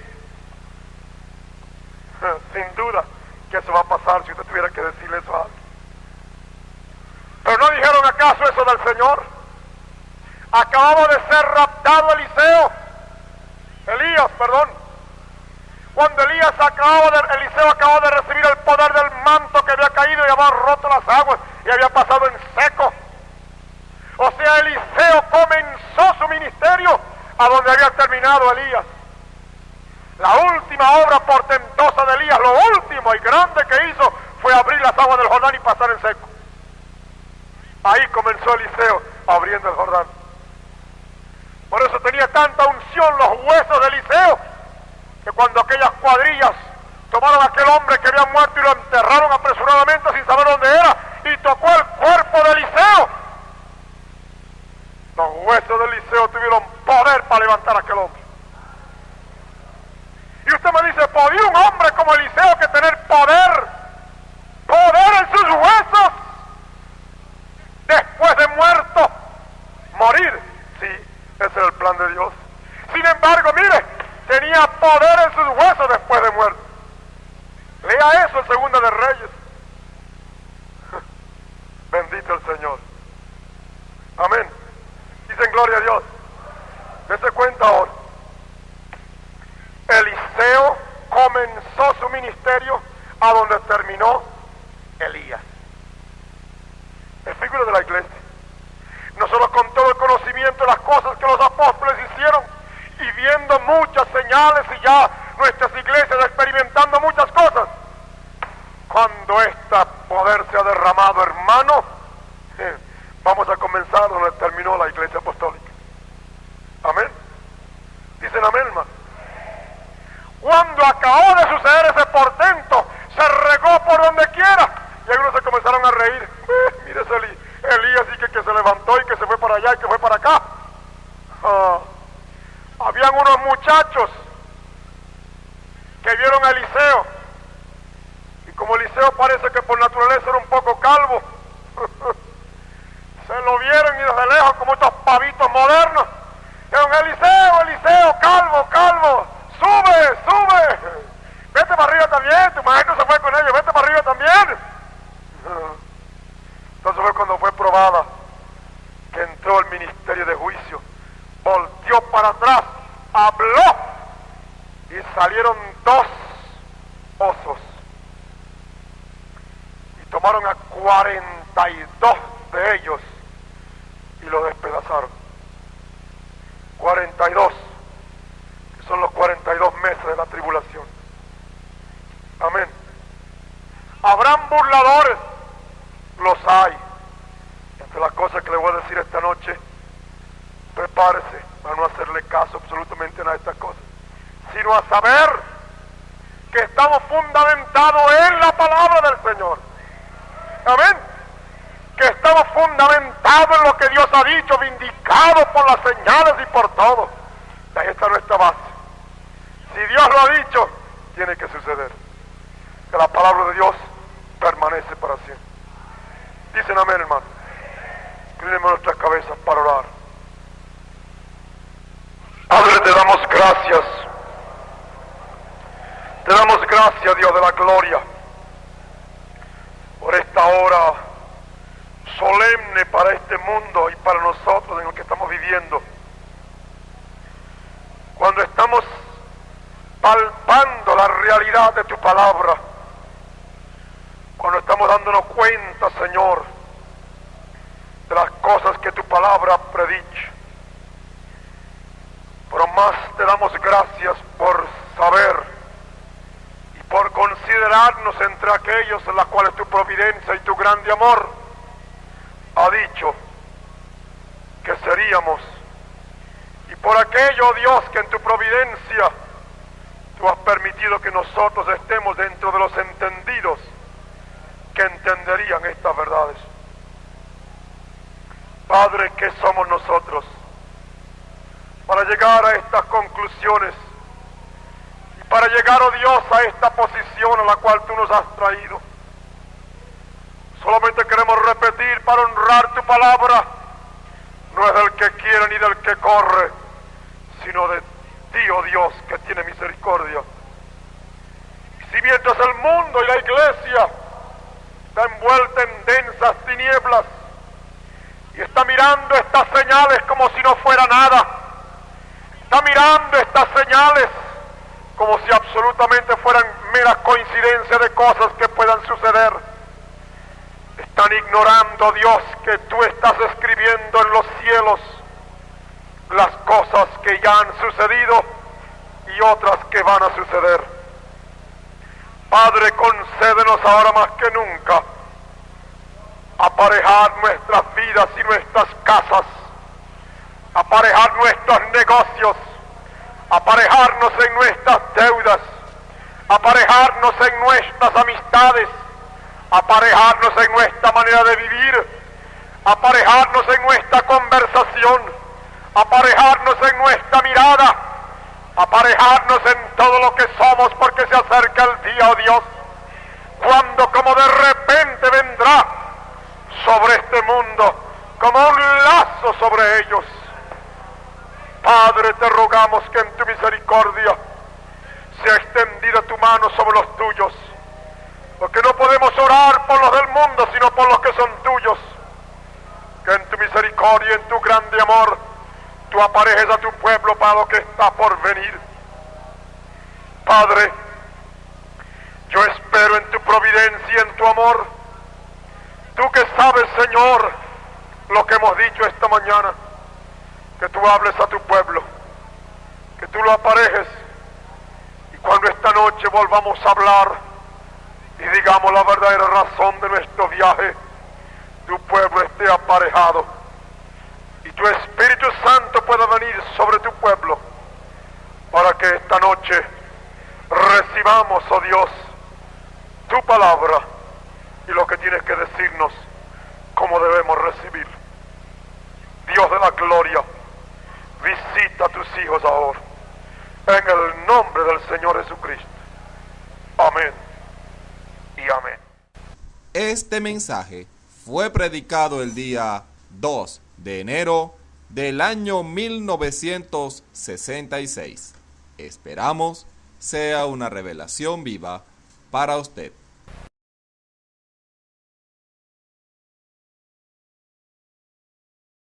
sin duda que eso va a pasar si usted tuviera que decirle eso a alguien. Pero no dijeron acaso eso del Señor. Acababa de ser raptado Elías, cuando Eliseo acababa de recibir el poder del manto que había caído y había roto las aguas y había pasado en seco. O sea, Eliseo comenzó su ministerio a donde había terminado Elías. La última obra portentosa de Elías, lo último y grande que hizo, fue abrir las aguas del Jordán y pasar en seco. Ahí comenzó Eliseo abriendo el Jordán. Por eso tenía tanta unción los huesos de Eliseo, que cuando aquellas cuadrillas tomaron a aquel hombre que había muerto y lo enterraron apresuradamente sin saber dónde era, y tocó el cuerpo de Eliseo, los huesos de Eliseo tuvieron poder para levantar a aquel hombre. Y usted me dice, ¿podía un hombre como Eliseo que tener poder en sus huesos, después de muerto, morir? Sí, ese era el plan de Dios. Sin embargo, mire, tenía poder en sus huesos después de muerto. Lea eso en Segunda de Reyes. Bendito el Señor. Amén. Dicen gloria a Dios. Dese cuenta ahora. Eliseo comenzó su ministerio a donde terminó Elías. Es figura de la iglesia. Nosotros, con todo el conocimiento de las cosas que los apóstoles hicieron y viendo muchas señales y ya nuestras iglesias experimentando muchas cosas, cuando este poder se ha derramado, hermano, vamos a comenzar donde terminó la iglesia apostólica. Amén. Dicen amén, hermano. Cuando acabó de suceder ese portento, se regó por donde quiera y algunos se comenzaron a reír. Mire ese Elías y que se levantó y que se fue para allá y que fue para acá. Habían unos muchachos que vieron a Eliseo, y como Eliseo parece que por naturaleza era un poco calvo, se lo vieron y desde lejos, como estos pavitos modernos, dijeron: Eliseo, calvo, sube, vete para arriba también, tu maestro se fue con ellos, vete para arriba también. Entonces fue cuando fue probada, que entró el ministerio de juicio, volteó para atrás, habló, y salieron 2 osos, y tomaron a 42 de ellos y los despedazaron. 42, que son los 42 meses de la tribulación. Amén. Habrán burladores, los hay. Entre las cosas que le voy a decir esta noche, prepárese para no hacerle caso absolutamente a nada de estas cosas, sino a saber que estamos fundamentados en la palabra del Señor. Amén. Que estamos fundamentados en lo que Dios ha dicho, vindicados por las señales y por todo. Ahí está nuestra base. Si Dios lo ha dicho, tiene que suceder. Que la palabra de Dios permanece para siempre. Dicen amén, hermano. Inclinemos nuestras cabezas para orar. Padre, te damos gracias. Te damos gracias, Dios de la gloria, por hora solemne para este mundo y para nosotros en el que estamos viviendo. Cuando estamos palpando la realidad de tu palabra, cuando estamos dándonos cuenta, Señor, de las cosas que tu palabra ha predicho. Pero más te damos gracias por saber y por considerarnos entre aquellos en los cuales tu providencia y tu grande amor ha dicho que seríamos. Y por aquello, Dios, que en tu providencia tú has permitido que nosotros estemos dentro de los entendidos que entenderían estas verdades. Padre, ¿qué somos nosotros para llegar a estas conclusiones y para llegar, oh Dios, a esta posición a la cual tú nos has traído? Solamente queremos repetir para honrar tu palabra: no es del que quiere ni del que corre, sino de ti, oh Dios, que tiene misericordia. Y si mientras el mundo y la iglesia está envuelta en densas tinieblas y está mirando estas señales como si no fuera nada, está mirando estas señales como si absolutamente fueran meras coincidencias de cosas que puedan suceder, están ignorando, Dios, que tú estás escribiendo en los cielos las cosas que ya han sucedido y otras que van a suceder. Padre, concédenos ahora más que nunca aparejar nuestras vidas y nuestras casas, aparejar nuestros negocios, aparejarnos en nuestras deudas, aparejarnos en nuestras amistades, aparejarnos en nuestra manera de vivir, aparejarnos en nuestra conversación, aparejarnos en nuestra mirada, aparejarnos en todo lo que somos, porque se acerca el día, oh Dios, cuando como de repente vendrá sobre este mundo como un lazo sobre ellos. Padre, te rogamos que en tu misericordia sea extendida tu mano sobre los tuyos, porque no podemos orar por los del mundo, sino por los que son tuyos. Que en tu misericordia y en tu grande amor tú aparejes a tu pueblo para lo que está por venir. Padre, yo espero en tu providencia y en tu amor. Tú que sabes, Señor, lo que hemos dicho esta mañana, que tú hables a tu pueblo, que tú lo aparejes, y cuando esta noche volvamos a hablar y digamos la verdadera razón de nuestro viaje, tu pueblo esté aparejado y tu Espíritu Santo pueda venir sobre tu pueblo, para que esta noche recibamos, oh Dios, tu palabra y lo que tienes que decirnos, cómo debemos recibir. Dios de la gloria, visita a tus hijos ahora, en el nombre del Señor Jesucristo. Amén y amén. Este mensaje fue predicado el día 2 de enero del año 1966. Esperamos sea una revelación viva para usted.